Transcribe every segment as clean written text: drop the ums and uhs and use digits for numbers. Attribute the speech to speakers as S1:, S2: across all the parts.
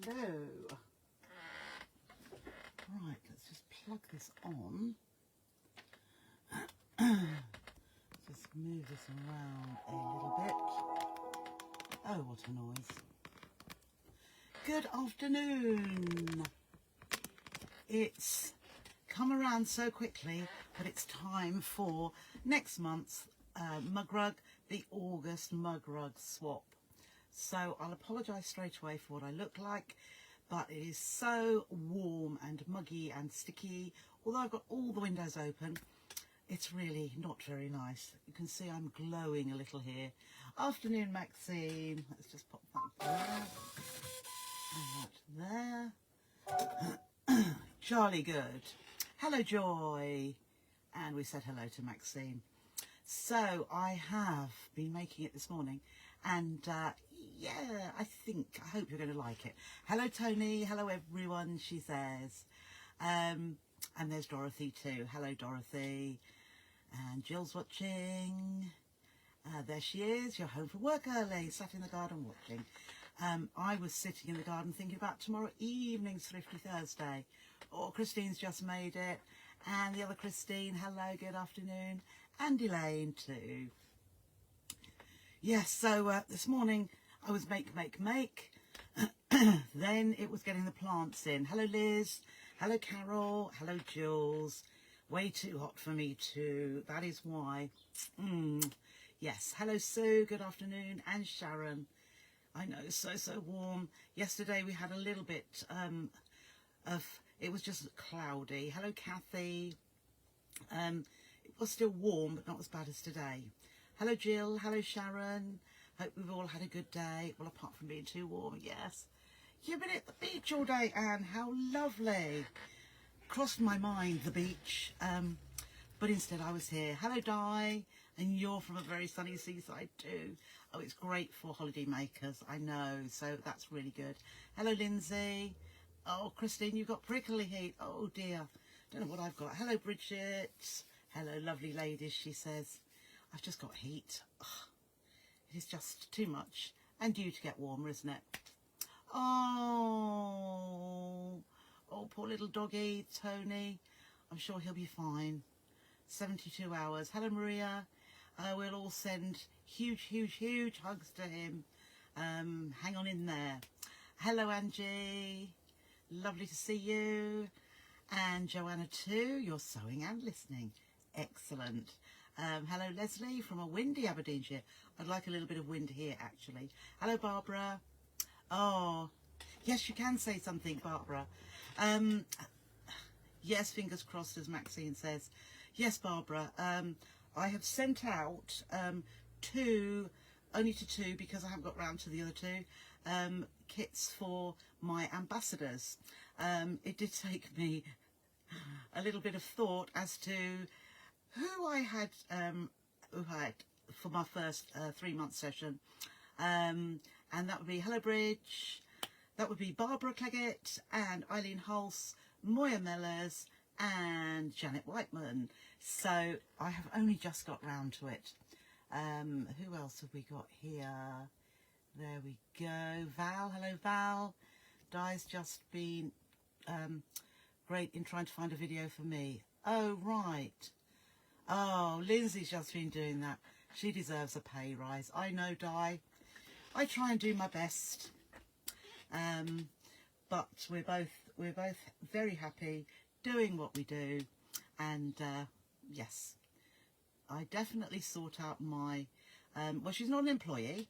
S1: Hello. Right, let's just plug this on. Just move this around a little bit. Oh, what a noise. Good afternoon. It's come around so quickly, but it's time for next month's mug rug, the August mug rug swap. So I'll apologise straight away for what I look like, but it is so warm and muggy and sticky. Although I've got all the windows open, it's really not very nice. You can see I'm glowing a little here. Afternoon, Maxine. Let's just pop that there. And that there. Charlie Good. Hello, Joy. And we said hello to Maxine. So I have been making it this morning, and yeah, I hope you're going to like it. Hello, Tony. Hello, everyone, she says. And there's Dorothy too. Hello, Dorothy. And Jill's watching. There she is. You're home from work early, sat in the garden watching. I was sitting in the garden thinking about tomorrow evening's Thrifty Thursday. Oh, Christine's just made it. And the other Christine, hello, good afternoon. And Elaine too. Yes, so this morning I was make. Then it was getting the plants in. Hello, Liz. Hello, Carol. Hello, Jules. Way too hot for me too. That is why. Yes. Hello, Sue. Good afternoon. And Sharon. I know, so warm. Yesterday we had a little bit it was just cloudy. Hello, Kathy. It was still warm, but not as bad as today. Hello, Jill. Hello, Sharon. Hope we've all had a good day. Well, apart from being too warm, yes. You've been at the beach all day, Anne. How lovely. Crossed my mind, the beach. But instead I was here. Hello, Di. And you're from a very sunny seaside too. Oh, it's great for holiday makers, I know. So that's really good. Hello, Lindsay. Oh, Christine, you've got prickly heat. Oh, dear. Don't know what I've got. Hello, Bridget. Hello, lovely ladies, she says. I've just got heat. Ugh, it is just too much. And due to get warmer, isn't it? Oh, poor little doggy, Tony. I'm sure he'll be fine. 72 hours. Hello, Maria. We'll all send huge hugs to him. Hang on in there. Hello, Angie. Lovely to see you. And Joanna too. You're sewing and listening. Excellent. Hello, Leslie from a windy Aberdeenshire. I'd like a little bit of wind here, actually. Hello, Barbara. Oh, yes, you can say something, Barbara. Yes, fingers crossed, as Maxine says. Yes, Barbara. I have sent out only to two, because I haven't got round to the other two, kits for my ambassadors. It did take me a little bit of thought as to who I had for my first 3-month session, and that would be Hello Bridge, that would be Barbara Claggett and Eileen Hulse, Moya Mellors and Janet Whiteman. So I have only just got round to it. Who else have we got here? There we go. Val, hello Val. Di's just been great in trying to find a video for me. Oh, right. Oh, Lindsay's just been doing that. She deserves a pay rise. I know, Di. I try and do my best. But we're both very happy doing what we do. And yes, I definitely sort out my well, she's not an employee.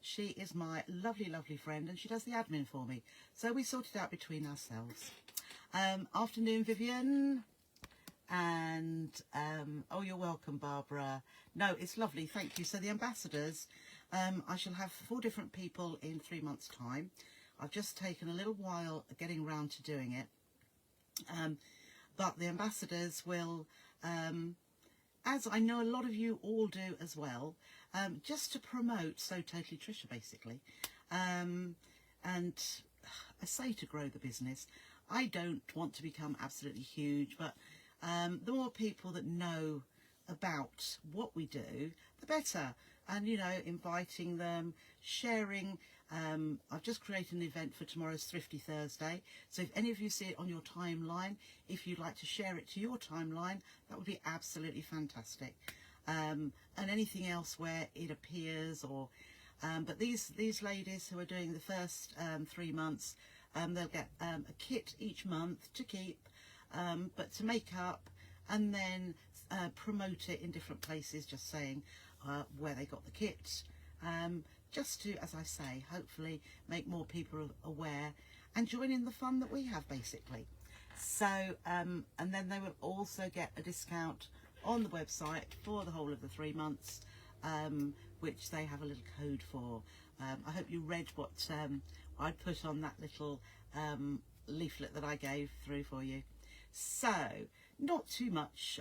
S1: She is my lovely friend, and she does the admin for me. So we sort it out between ourselves. Afternoon, Vivian. And oh, you're welcome, Barbara. No, it's lovely, thank you. So the ambassadors, I shall have 4 different people in 3 months' time. I've just taken a little while getting round to doing it, but the ambassadors will, as I know a lot of you all do as well, just to promote So Totally Trisha, basically, and I say to grow the business. I don't want to become absolutely huge, but the more people that know about what we do, the better. and, you know, inviting them, sharing. I've just created an event for tomorrow's Thrifty Thursday. So if any of you see it on your timeline, if you'd like to share it to your timeline, that would be absolutely fantastic. And anything else where it appears, or but these ladies who are doing the first 3 months, they'll get a kit each month to keep, but to make up, and then promote it in different places, just saying where they got the kit, just to, as I say, hopefully make more people aware and join in the fun that we have, basically. So and then they will also get a discount on the website for the whole of the 3 months, which they have a little code for. I hope you read what I put on that little leaflet that I gave through for you. So not too much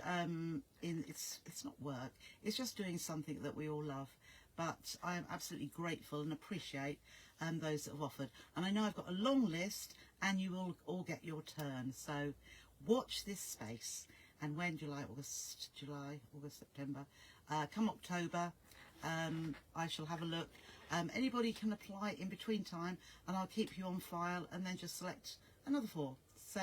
S1: it's not work, it's just doing something that we all love, but I am absolutely grateful and appreciate those that have offered. And I know I've got a long list, and you will all get your turn, so watch this space. And when July, August, September, come October, I shall have a look. Anybody can apply in between time, and I'll keep you on file, and then just select another 4. So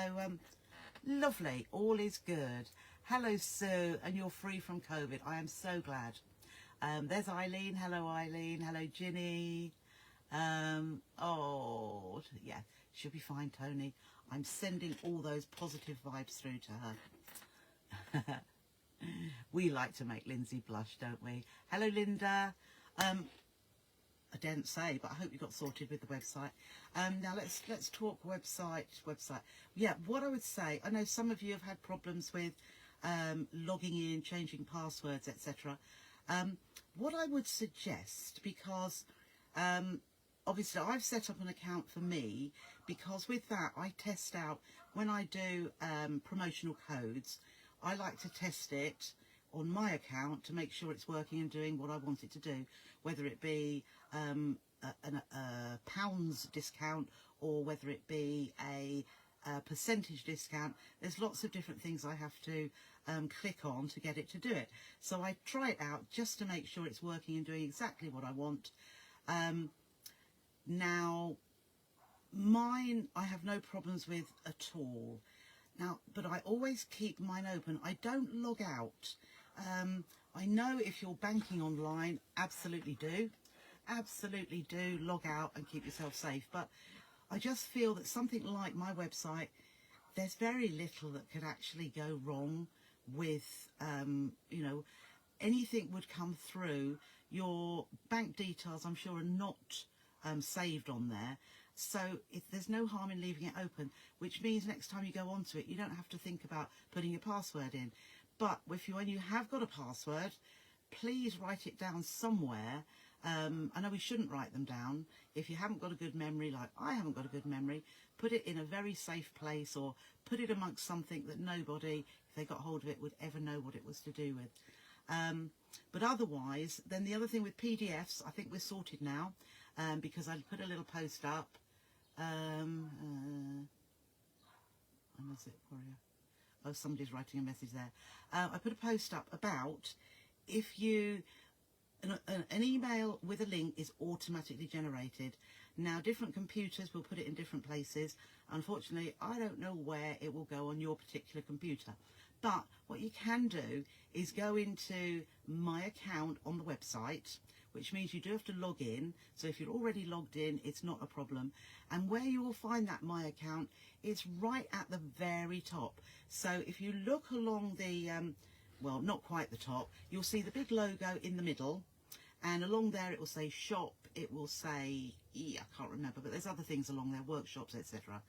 S1: lovely, all is good. Hello, Sue, and you're free from COVID. I am so glad. There's Eileen. Hello, Eileen. Hello, Ginny. Oh, yeah, she'll be fine, Tony. I'm sending all those positive vibes through to her. We like to make Lindsay blush, don't we? Hello, Linda. I didn't say, but I hope you got sorted with the website. Now let's talk website. Yeah, what I would say, I know some of you have had problems with logging in, changing passwords, etc. What I would suggest, because obviously I've set up an account for me, because with that I test out when I do promotional codes. I like to test it on my account to make sure it's working and doing what I want it to do, whether it be a pounds discount, or whether it be a percentage discount. There's lots of different things I have to click on to get it to do it. So I try it out just to make sure it's working and doing exactly what I want. Now, mine I have no problems with at all. Now, but I always keep mine open. I don't log out. I know if you're banking online, absolutely do log out and keep yourself safe. But I just feel that something like my website, there's very little that could actually go wrong with, you know, anything would come through. Your bank details, I'm sure, are not saved on there. So there's no harm in leaving it open, which means next time you go onto it, you don't have to think about putting your password in. But when you have got a password, please write it down somewhere. I know we shouldn't write them down. If you haven't got a good memory, like I haven't got a good memory, put it in a very safe place, or put it amongst something that nobody, if they got hold of it, would ever know what it was to do with. But otherwise, then the other thing with PDFs, I think we're sorted now, because I put a little post up. When was it, Warrior? Oh, somebody's writing a message there. I put a post up about if you... An email with a link is automatically generated. Now, different computers will put it in different places. Unfortunately, I don't know where it will go on your particular computer. But what you can do is go into my account on the website, which means you do have to log in. So if you're already logged in, it's not a problem. And where you will find that My Account, it's right at the very top. So if you look along the, well, not quite the top, you'll see the big logo in the middle. And along there it will say shop, it will say, I can't remember, but there's other things along there, workshops, etc.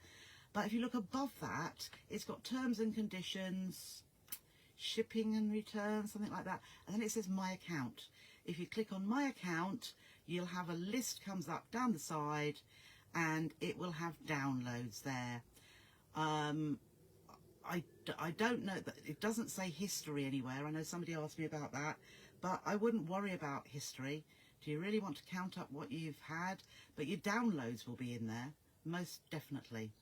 S1: But if you look above that, it's got terms and conditions, shipping and return, something like that. And then it says My Account. If you click on My Account, you'll have a list comes up down the side, and it will have downloads there. I don't know, that it doesn't say history anywhere. I know somebody asked me about that, but I wouldn't worry about history. Do you really want to count up what you've had? But your downloads will be in there, most definitely,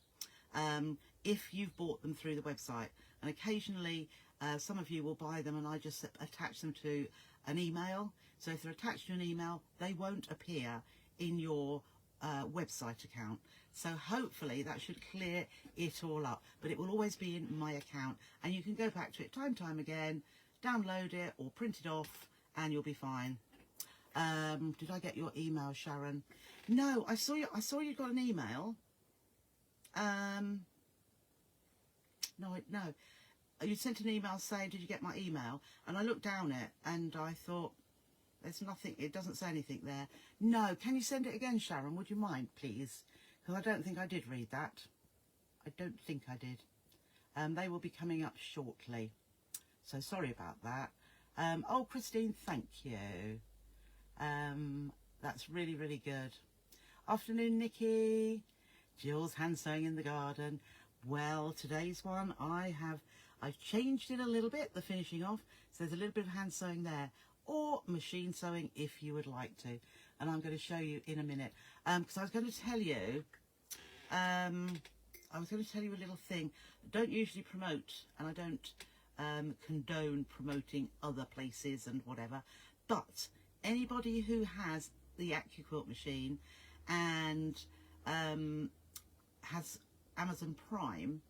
S1: if you've bought them through the website. And occasionally some of you will buy them and I just attach them to an email. So if they're attached to an email, they won't appear in your website account. So hopefully that should clear it all up, but it will always be in my account, and you can go back to it time again, download it or print it off, and you'll be fine. Did I get your email, Sharon? No, I saw you got an email. No, you sent an email saying, did you get my email? And I looked down it and I thought, there's nothing, it doesn't say anything there. No, can you send it again, Sharon? Would you mind, please? Because I don't think I did read that. I don't think I did. They will be coming up shortly. So sorry about that. Oh, Christine, thank you. That's really, really good. Afternoon, Nikki. Jill's hand sewing in the garden. Well, today's one, I've changed it a little bit, the finishing off. So there's a little bit of hand sewing there, or machine sewing if you would like to. And I'm going to show you in a minute. Because I was going to tell you, a little thing. I don't usually promote, and I don't condone promoting other places and whatever. But anybody who has the AccuQuilt machine and has Amazon Prime,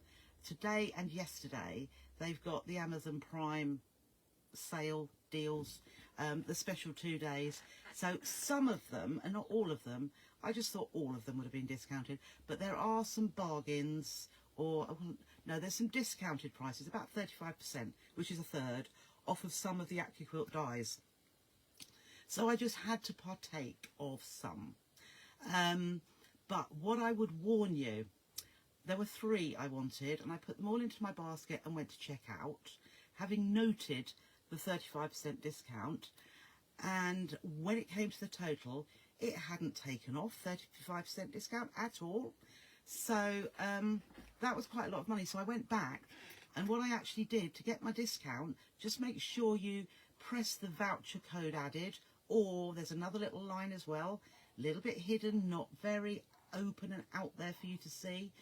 S1: today and yesterday they've got the Amazon Prime sale deals, the special 2 days. So some of them, and not all of them, I just thought all of them would have been discounted, but there are some bargains, or no, there's some discounted prices, about 35%, which is a third off of some of the AccuQuilt dies. So I just had to partake of some. But what I would warn you, there were 3 I wanted, and I put them all into my basket and went to check out, having noted the 35% discount. And when it came to the total, it hadn't taken off 35% discount at all. So that was quite a lot of money. So I went back, and what I actually did to get my discount, just make sure you press the voucher code added, or there's another little line as well, a little bit hidden, not very open and out there for you to see.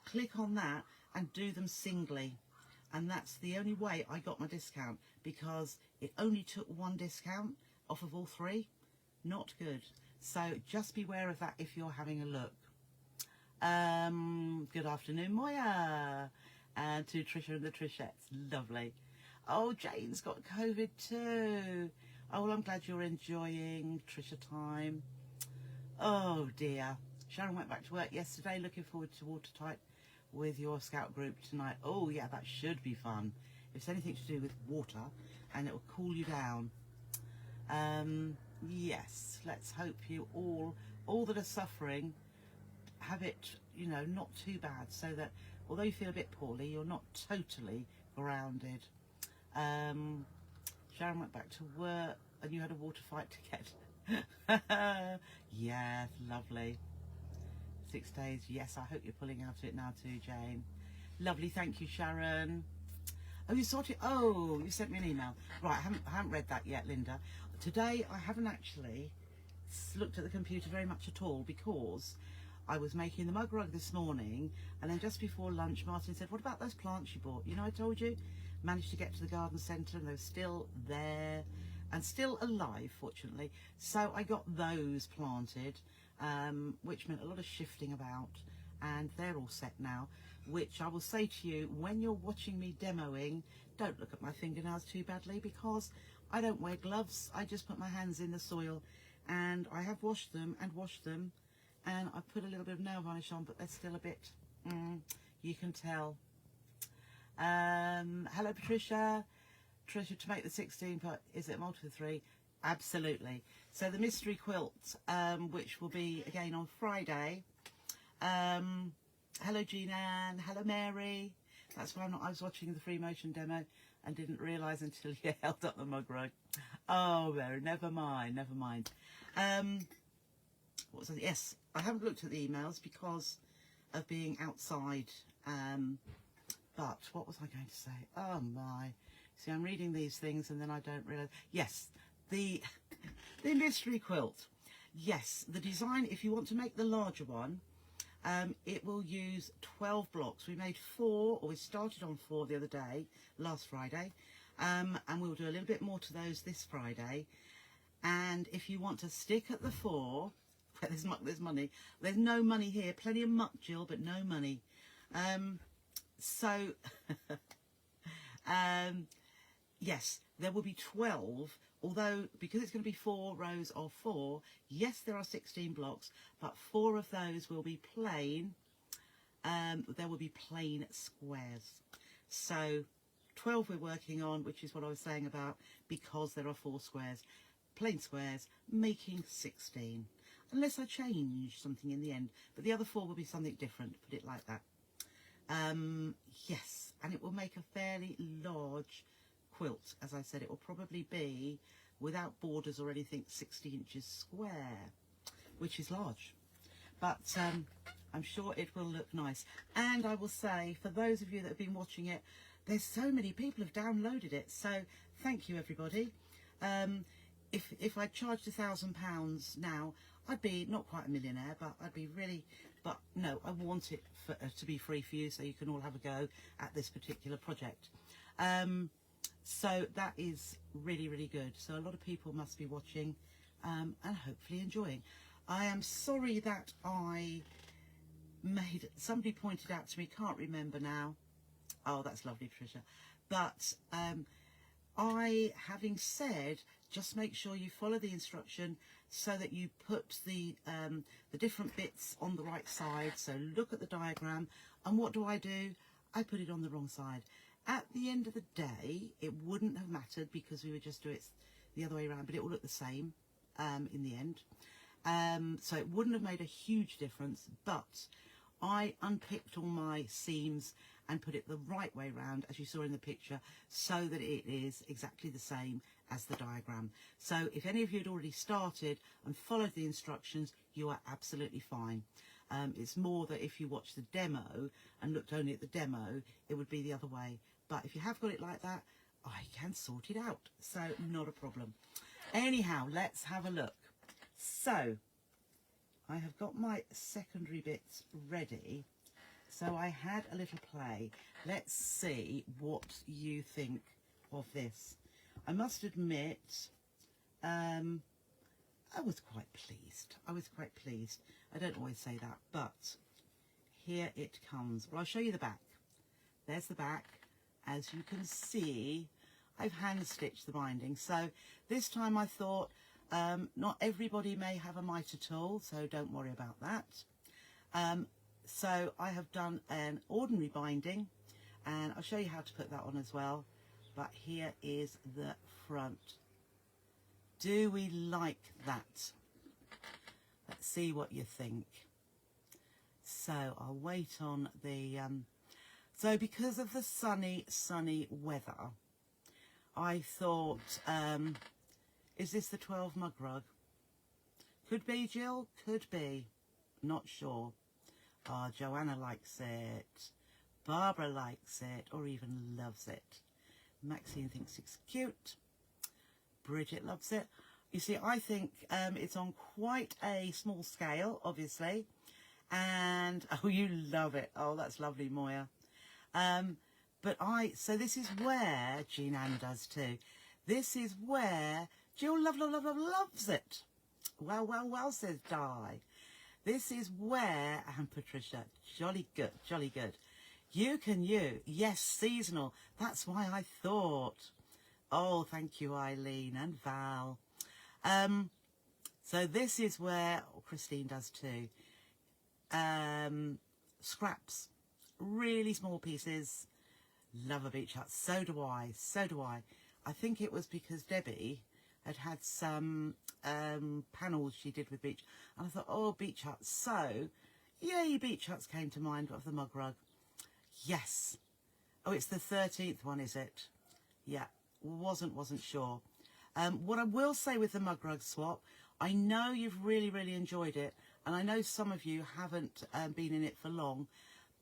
S1: Click on that and do them singly. And that's the only way I got my discount, because it only took 1 discount off of all 3. Not good. So just beware of that if you're having a look. Good afternoon, Moya. And to Trisha and the Trishettes. Lovely. Oh, Jane's got COVID too. Oh, well, I'm glad you're enjoying Trisha time. Oh, dear. Sharon went back to work yesterday. Looking forward to Watertight with your scout group tonight. Oh, yeah, that should be fun. If it's anything to do with water, and it will cool you down. Yes, let's hope you all that are suffering, have it, you know, not too bad, so that although you feel a bit poorly, you're not totally grounded. Sharon went back to work, and you had a water fight to get. Yeah, lovely. 6 days. Yes, I hope you're pulling out of it now too, Jane. Lovely. Thank you, Sharon. Oh, you sorted. Oh, you sent me an email. Right, I haven't read that yet, Linda. Today I haven't actually looked at the computer very much at all, because I was making the mug rug this morning, and then just before lunch Martin said, what about those plants you bought? You know, I told you, managed to get to the garden centre, and they're still there and still alive, fortunately. So I got those planted, which meant a lot of shifting about, and they're all set now, which I will say to you, when you're watching me demoing, don't look at my fingernails too badly, because I don't wear gloves. I just put my hands in the soil, and I have washed them, and I put a little bit of nail varnish on, but they're still a bit, you can tell. Hello, Patricia. Trisha, to make the 16, but is it multiple 3? Absolutely. So the mystery quilt, which will be again on Friday. Hello, Jean-Anne. Hello, Mary. That's why I was watching the free motion demo and didn't realise until you held up the mug rug. Oh, Mary, never mind. What was it? Yes, I haven't looked at the emails because of being outside. But what was I going to say? Oh, my. See, I'm reading these things and then I don't realise. Yes, the mystery quilt. Yes, the design, if you want to make the larger one, it will use 12 blocks. We made 4, or we started on 4 the other day, last Friday, and we'll do a little bit more to those this Friday. And if you want to stick at the 4, there's money. There's no money here. Plenty of muck, Jill, but no money. So, yes, there will be 12, although because it's going to be 4 rows of 4, yes, there are 16 blocks, but 4 of those will be plain. There will be plain squares. So 12 we're working on, which is what I was saying about because there are 4 squares, plain squares, making 16. Unless I change something in the end, but the other 4 will be something different, put it like that. Yes, and it will make a fairly large quilt. As I said, it will probably be, without borders or anything, 60 inches square, which is large. But I'm sure it will look nice. And I will say, for those of you that have been watching it, there's so many people have downloaded it. So thank you, everybody. If I charged £1,000 now, I'd be not quite a millionaire, but I'd be really, but no, I want it to be free for you so you can all have a go at this particular project. So that is really, really good. So a lot of people must be watching and hopefully enjoying. I am sorry that somebody pointed out to me, can't remember now. Oh, that's lovely, Trisha. But having said, just make sure you follow the instruction so that you put the different bits on the right side. So look at the diagram, and what do? I put it on the wrong side. At the end of the day, it wouldn't have mattered because we would just do it the other way around, but it will look the same in the end. So it wouldn't have made a huge difference, but I unpicked all my seams and put it the right way round, as you saw in the picture, so that it is exactly the same as the diagram. So if any of you had already started and followed the instructions, you are absolutely fine. It's more that if you watched the demo and looked only at the demo, it would be the other way. But if you have got it like that, I can sort it out. So not a problem. Anyhow, let's have a look. So I have got my secondary bits ready. So I had a little play. Let's see what you think of this. I must admit, I was quite pleased. I don't always say that, but here it comes. Well, I'll show you the back. There's the back. As you can see, I've hand stitched the binding. So this time I thought, not everybody may have a mitre tool, so don't worry about that. So I have done an ordinary binding, and I'll show you how to put that on as well. But here is the front. Do we like that? Let's see what you think. So I'll wait on the... So because of the sunny weather, I thought, is this the 12 mug rug? Could be, Jill, could be. Not sure. Oh, Joanna likes it. Barbara likes it, or even loves it. Maxine thinks it's cute. Bridget loves it. You see, I think it's on quite a small scale, obviously. And, oh, you love it. Oh, that's lovely, Moya. So this is where, Jean Ann does too. This is where Jill loves it. Well, says Di. This is where, and Patricia, jolly good. You. Yes, seasonal. That's why I thought. Oh, thank you, Eileen and Val. So this is where, Christine does too. Scraps. Really small pieces. Love a beach hut. So do I. I think it was because Debbie had some panels she did with beach, and I thought, oh, beach huts. So yay, beach huts came to mind of the mug rug. Yes. Oh, it's the 13th one, is it? Yeah, wasn't sure. What I will say with the mug rug swap, I know you've really enjoyed it, and I know some of you haven't been in it for long,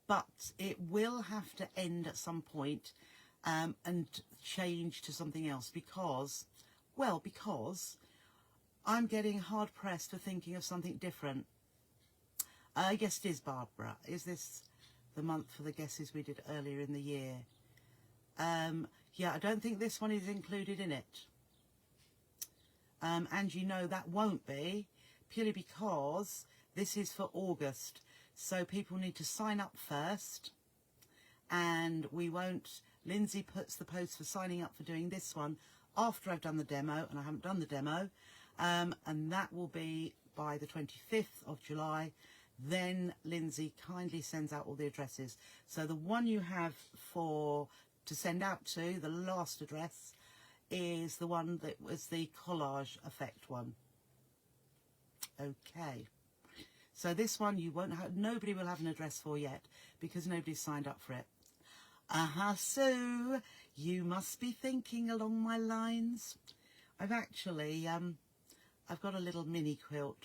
S1: but it will have to end at some point and change to something else because I'm getting hard pressed for thinking of something different. Yes, it is, Barbara. Is this the month for the guesses we did earlier in the year? Yeah, I don't think this one is included in it. and you know that won't be, purely because this is for August. So people need to sign up first, and we won't, Lindsay puts the post for signing up for doing this one after I've done the demo, and I haven't done the demo, and that will be by the 25th of July. Then Lindsay kindly sends out all the addresses. So the one you have to send out to, the last address, is the one that was the collage effect one. Okay. So this one you won't have, nobody will have an address for yet because nobody's signed up for it. So you must be thinking along my lines. I've actually, I've got a little mini quilt,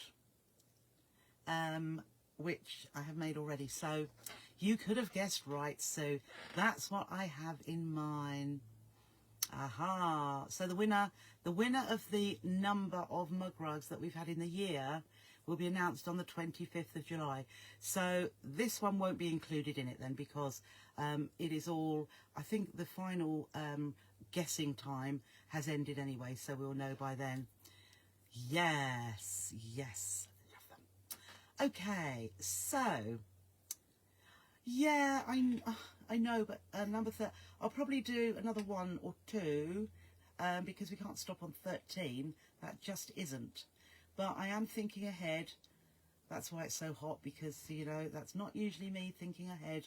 S1: which I have made already. So you could have guessed right. So that's what I have in mind. So the winner of the number of mug rugs that we've had in the year will be announced on the 25th of July. So this one won't be included in it then, because it is all, I think the final guessing time has ended anyway, so we'll know by then. Yes, yes, love them. Okay, so yeah, I know, but number 30, I'll probably do another one or two, because we can't stop on 13. That just isn't. But I am thinking ahead. That's why it's so hot, because, you know, that's not usually me thinking ahead.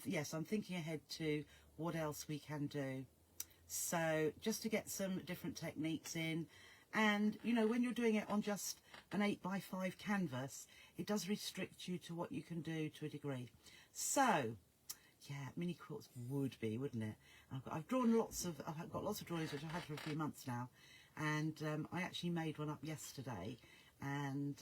S1: Yes, I'm thinking ahead to what else we can do. So just to get some different techniques in. And, you know, when you're doing it on just an 8x5 canvas, it does restrict you to what you can do to a degree. So, yeah, mini quilts would be, wouldn't it? I've got lots of drawings which I've had for a few months now. And I actually made one up yesterday, and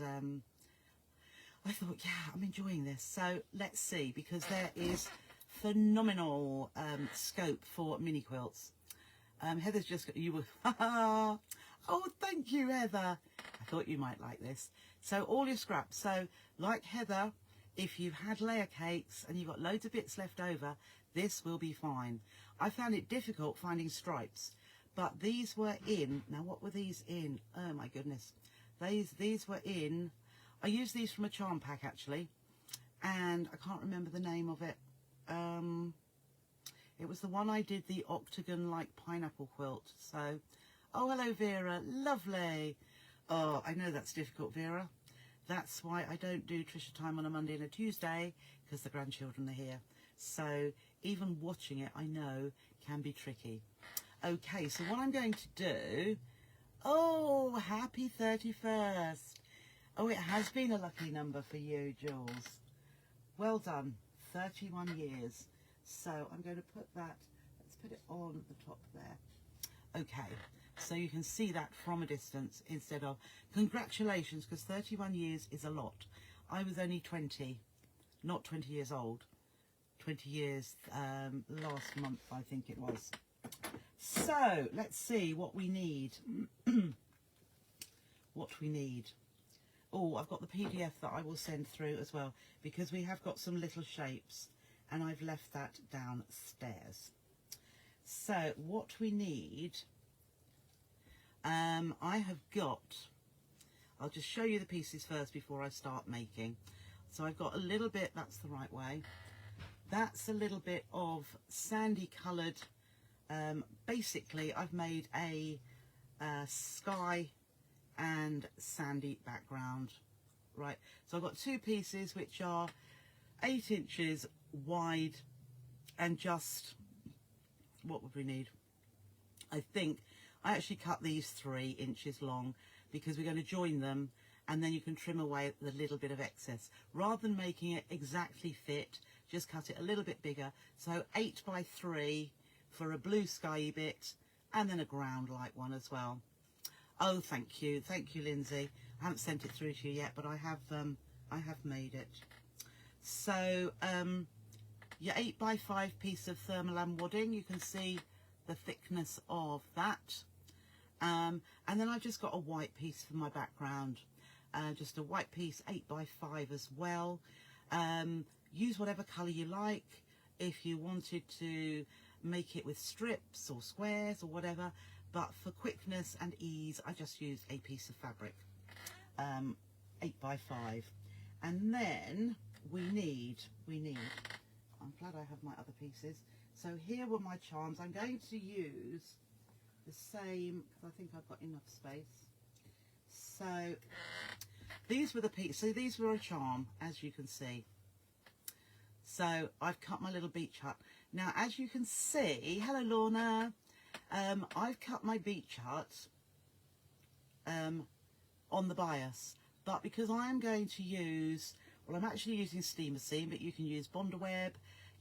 S1: I thought, yeah, I'm enjoying this. So let's see, because there is phenomenal scope for mini quilts. Heather's just got, you were, oh, thank you, Heather. I thought you might like this. So all your scraps. So like Heather, if you've had layer cakes and you've got loads of bits left over, this will be fine. I found it difficult finding stripes. But these were in, now what were these in? Oh my goodness. These were in, I used these from a charm pack actually, and I can't remember the name of it. It was the one I did the octagon-like pineapple quilt. So, oh hello Vera, lovely. Oh, I know that's difficult, Vera. That's why I don't do Trisha time on a Monday and a Tuesday, because the grandchildren are here. So even watching it, I know, can be tricky. Okay, so what I'm going to do, oh, happy 31st. Oh, it has been a lucky number for you, Jules. Well done, 31 years. So I'm going to put that, let's put it on the top there. Okay, so you can see that from a distance instead of, congratulations, because 31 years is a lot. I was only 20, not 20 years old. 20 years last month, I think it was. So let's see what we need. What we need. Oh, I've got the PDF that I will send through as well, because we have got some little shapes and I've left that downstairs. So what we need, I have got, I'll just show you the pieces first before I start making. So I've got a little bit, that's the right way. That's a little bit of sandy coloured. Basically, I've made a sky and sandy background, right? So I've got two pieces which are 8 inches wide and just, what would we need? I think I actually cut these 3 inches long because we're going to join them, and then you can trim away the little bit of excess. Rather than making it exactly fit, just cut it a little bit bigger. So 8x3 for a blue sky bit, and then a ground light one as well. Oh, thank you, Lindsay. I haven't sent it through to you yet, but I have made it. So your 8x5 piece of thermolam wadding, you can see the thickness of that. And then I've just got a white piece for my background, just a white piece, 8x5 as well. Use whatever colour you like. If you wanted to make it with strips or squares or whatever, but for quickness and ease I just use a piece of fabric, 8x5. And then we need, I'm glad I have my other pieces. So here were my charms. I'm going to use the same, because I think I've got enough space. So these were the pieces. So these were a charm, as you can see. So I've cut my little beach hut. Now, as you can see, hello Lorna, I've cut my beach hut on the bias, but because I am going to use, well, I'm actually using steamer seam, but you can use Bondaweb,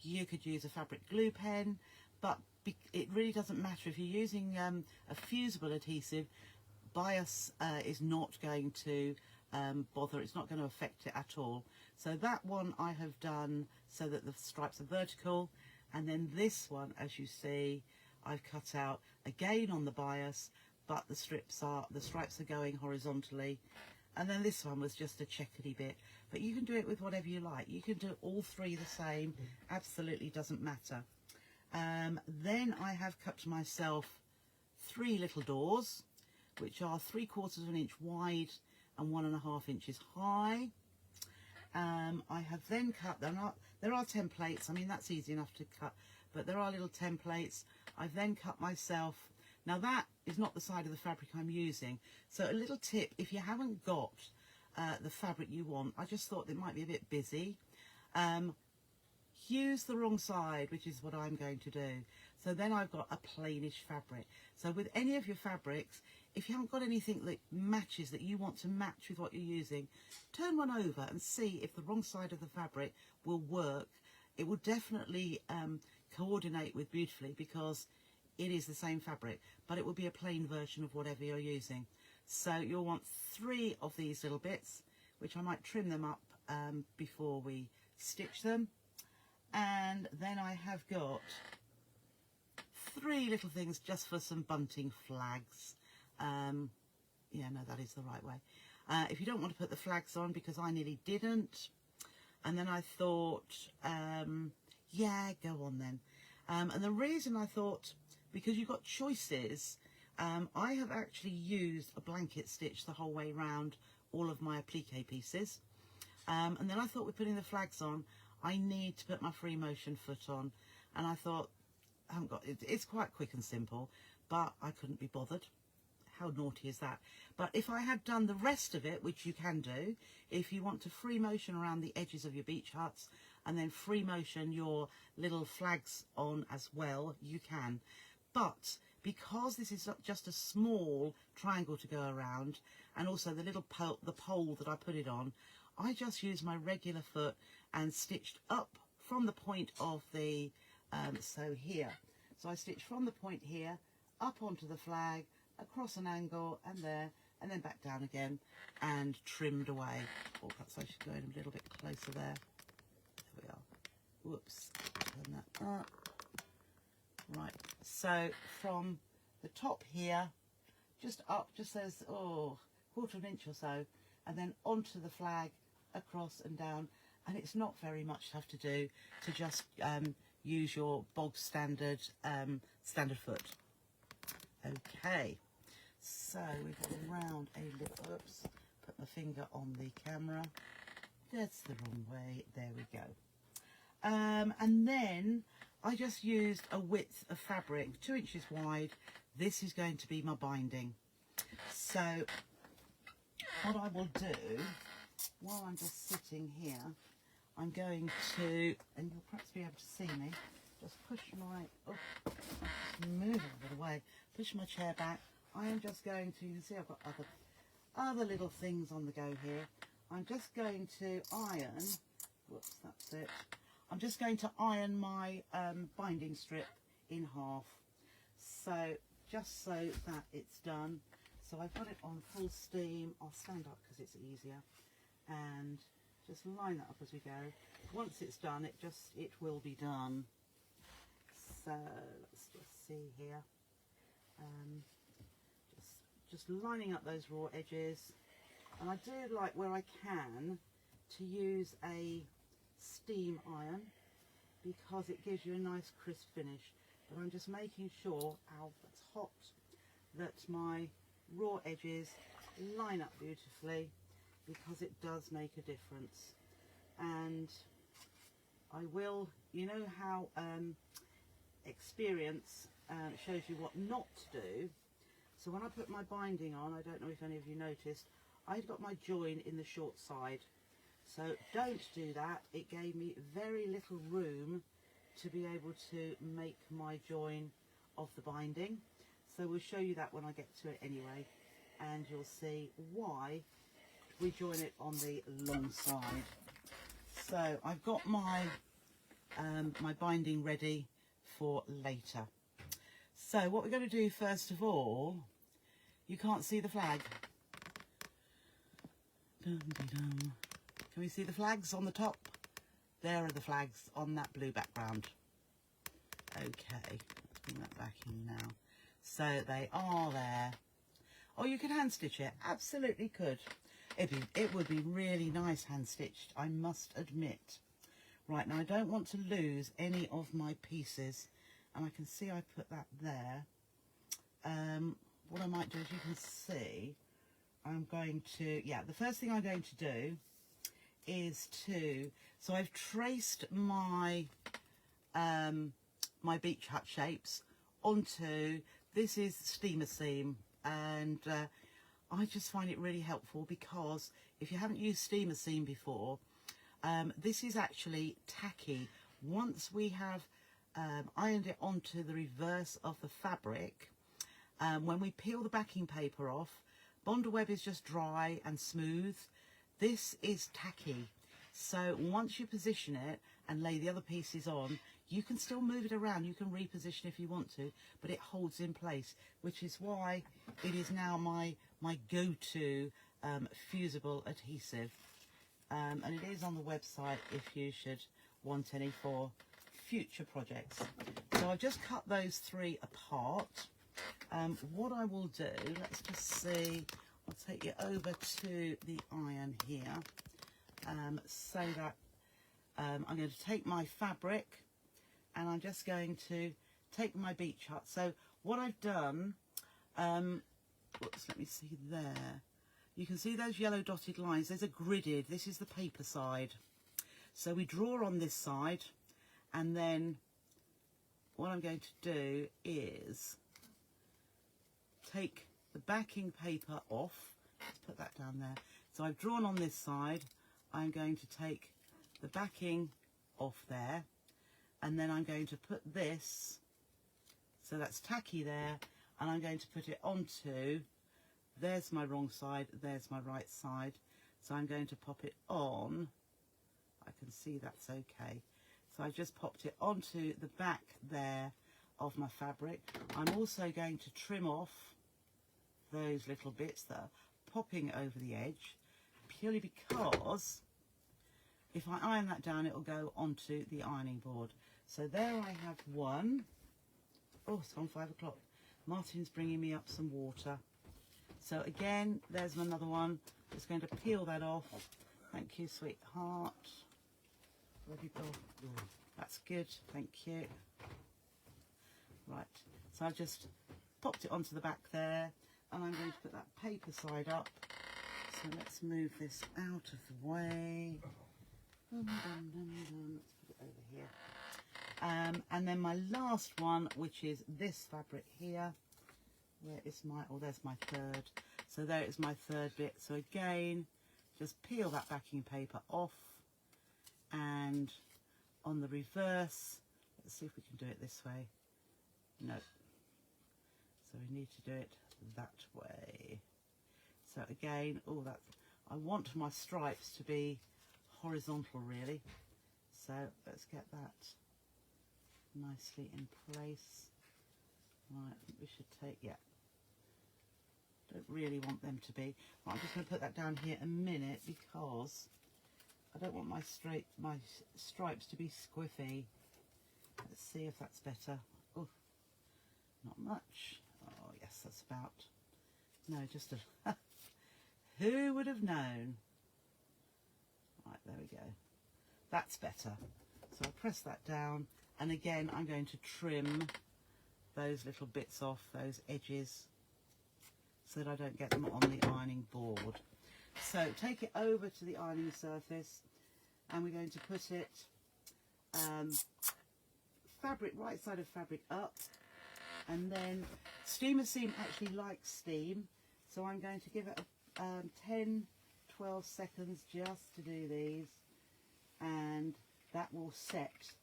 S1: you could use a fabric glue pen, but it really doesn't matter if you're using a fusible adhesive. Bias is not going to bother, it's not going to affect it at all. So that one I have done so that the stripes are vertical, and then this one, as you see, I've cut out again on the bias, but the stripes are going horizontally. And then this one was just a checkedy bit, but you can do it with whatever you like. You can do all three the same, absolutely doesn't matter. Then I have cut myself 3 little doors, which are 3/4 of an inch wide and 1.5 inches high. I have then cut, there are templates, I mean that's easy enough to cut, but there are little templates. I've then cut myself, now that is not the side of the fabric I'm using, so a little tip, if you haven't got the fabric you want, I just thought it might be a bit busy, use the wrong side, which is what I'm going to do. So then I've got a plainish fabric. So with any of your fabrics, if you haven't got anything that matches, that you want to match with what you're using, turn one over and see if the wrong side of the fabric will work. It will definitely coordinate with beautifully, because it is the same fabric, but it will be a plain version of whatever you're using. So you'll want 3 of these little bits, which I might trim them up before we stitch them. And then I have got 3 little things just for some bunting flags. Yeah, no, that is the right way. If you don't want to put the flags on, because I nearly didn't, and then I thought, yeah, go on then. And the reason I thought, because you've got choices, I have actually used a blanket stitch the whole way round all of my applique pieces. And then I thought, with putting the flags on, I need to put my free motion foot on. And I thought, I haven't got, it's quite quick and simple, but I couldn't be bothered. How naughty is that? But if I had done the rest of it, which you can do, if you want to free motion around the edges of your beach huts and then free motion your little flags on as well, you can. But because this is just a small triangle to go around, and also the little pole that I put it on, I just used my regular foot and stitched up from the point of the, so here. So I stitched from the point here, up onto the flag, across an angle, and there, and then back down again, and trimmed away. Oh, perhaps I should go in a little bit closer there. There we are. Whoops. Turn that up. Right. So from the top here, just up, just as, oh, 1/4 inch or so, and then onto the flag, across and down. And it's not very much to have to do to just use your bog standard standard foot. Okay, so we've got around a little, oops, put my finger on the camera, that's the wrong way, there we go. And then I just used a width of fabric, 2 inches wide. This is going to be my binding. So what I will do, while I'm just sitting here, I'm going to, and you'll perhaps be able to see me, just push my, oh, just move out of the way, push my chair back. I am just going to, you can see I've got other little things on the go here. I'm just going to iron, whoops, that's it. I'm just going to iron my binding strip in half. So, just so that it's done. So I've got it on full steam. I'll stand up because it's easier. And just line that up as we go. Once it's done, it will be done. So let's just see here. Just lining up those raw edges. And I do like, where I can, to use a steam iron, because it gives you a nice crisp finish. But I'm just making sure, ow, that's hot, that my raw edges line up beautifully, because it does make a difference. And I will, you know how experience shows you what not to do. So when I put my binding on, I don't know if any of you noticed, I'd got my join in the short side. So don't do that. It gave me very little room to be able to make my join of the binding. So we'll show you that when I get to it anyway, and you'll see why we join it on the long side. So I've got my my binding ready for later. So what we're going to do first of all, you can't see the flag. Dum, dum. Can we see the flags on the top? There are the flags on that blue background. Okay, let's bring that back in now. So they are there. Oh, you could hand stitch it. Absolutely could. It would be really nice hand stitched, I must admit. Right, now I don't want to lose any of my pieces, and I can see I put that there. What I might do, as you can see, I'm going to, the first thing I'm going to do is so I've traced my my beach hut shapes onto, this is steamer seam, and I just find it really helpful, because if you haven't used steamer seam before, this is actually tacky. Once we have ironed it onto the reverse of the fabric, when we peel the backing paper off, Bond web is just dry and smooth. This is tacky. So once you position it and lay the other pieces on, you can still move it around. You can reposition if you want to, but it holds in place, which is why it is now my go-to fusible adhesive. And it is on the website if you should want any for future projects. So I've just cut those three apart. What I will do, let's just see, I'll take you over to the iron here, so that I'm going to take my fabric, and I'm just going to take my beach hut. So what I've done, whoops, let me see there. You can see those yellow dotted lines. There's a gridded. This is the paper side. So we draw on this side, and then what I'm going to do is take the backing paper off. Let's put that down there. So I've drawn on this side. I'm going to take the backing off there, and then I'm going to put this, so that's tacky there, and I'm going to put it onto, there's my wrong side, there's my right side. So I'm going to pop it on. I can see that's okay. So I just popped it onto the back there of my fabric. I'm also going to trim off those little bits that are popping over the edge, purely because if I iron that down, it will go onto the ironing board. So there I have one. Oh, it's gone 5 o'clock. Martin's bringing me up some water. So again, there's another one. Just going to peel that off. Thank you, sweetheart. Ready, Bill? That's good, thank you. Right, so I've just popped it onto the back there, and I'm going to put that paper side up. So let's move this out of the way. Let's put it over here. And then my last one, which is this fabric here. Where is my, oh, there's my third. So there is my third bit. So again, just peel that backing paper off, and on the reverse, let's see if we can do it this way. No. So we need to do it that way. So again, oh, that, I want my stripes to be horizontal really. So let's get that nicely in place. Right, I think we should take, yeah. Don't really want them to be. Right, I'm just going to put that down here a minute, because I don't want my stripes to be squiffy. Let's see if that's better. Oh, not much. Oh yes, that's about, no, just a who would have known? Right, there we go. That's better. So I'll press that down, and again I'm going to trim those little bits off, those edges. so that I don't get them on the ironing board. So take it over to the ironing surface, and we're going to put it fabric, right side of fabric up, and then steamer seam actually likes steam, so I'm going to give it 10-12 seconds just to do these, and that will set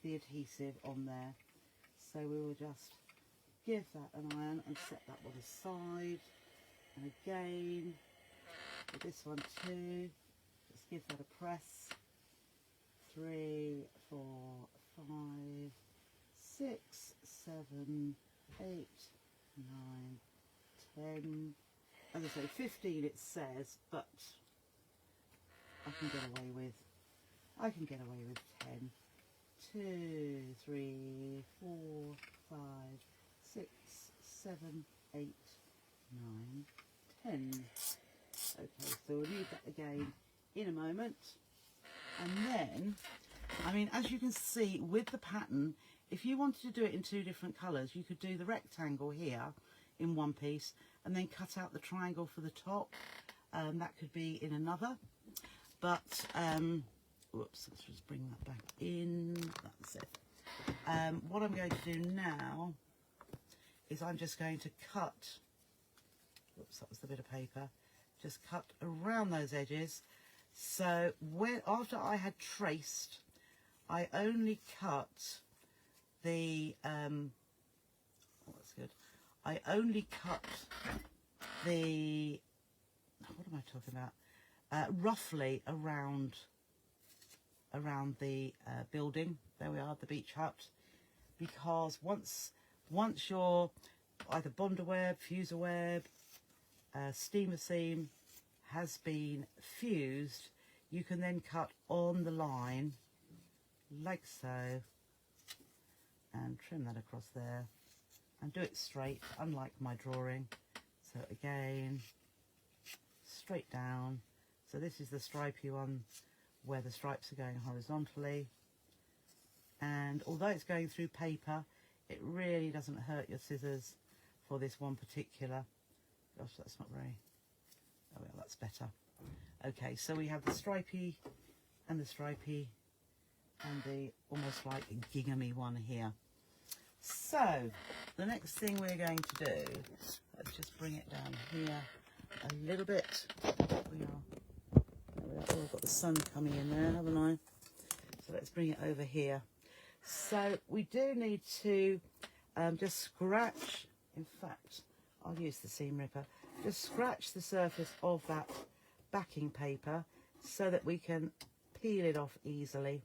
S1: the adhesive on there. So we will just give that an iron and set that one aside, and again with this one too, just give that a press. 3, 4, 5, 6, 7, 8, 9, 10. As I say, 15 it says, but I can get away with 10. 2, 3, 4, 5, 6, 7, 8, 9, 10. Okay, so we'll leave that again in a moment. And then, I mean, as you can see with the pattern, if you wanted to do it in 2 different colours, you could do the rectangle here in one piece and then cut out the triangle for the top. That could be in another. But, whoops, let's just bring that back in. That's it. What I'm going to do now is I'm just going to cut, whoops, that was the bit of paper, just cut around those edges. So after I had traced, I only cut the, that's good, I only cut the, what am I talking about, roughly around the building. There we are, the beach hut, because once your either bonder web, fuser web, steamer seam has been fused, you can then cut on the line like so and trim that across there and do it straight, unlike my drawing. So again, straight down. So this is the stripy one where the stripes are going horizontally, and although it's going through paper, it really doesn't hurt your scissors for this one particular. Gosh, that's not very, oh well, that's better. Okay, so we have the stripy and the stripy and the almost like ginghamy one here. So the next thing we're going to do, let's just bring it down here a little bit. Oh, I've got the sun coming in there, haven't I? So let's bring it over here. So we do need to just scratch, in fact, I'll use the seam ripper, just scratch the surface of that backing paper so that we can peel it off easily,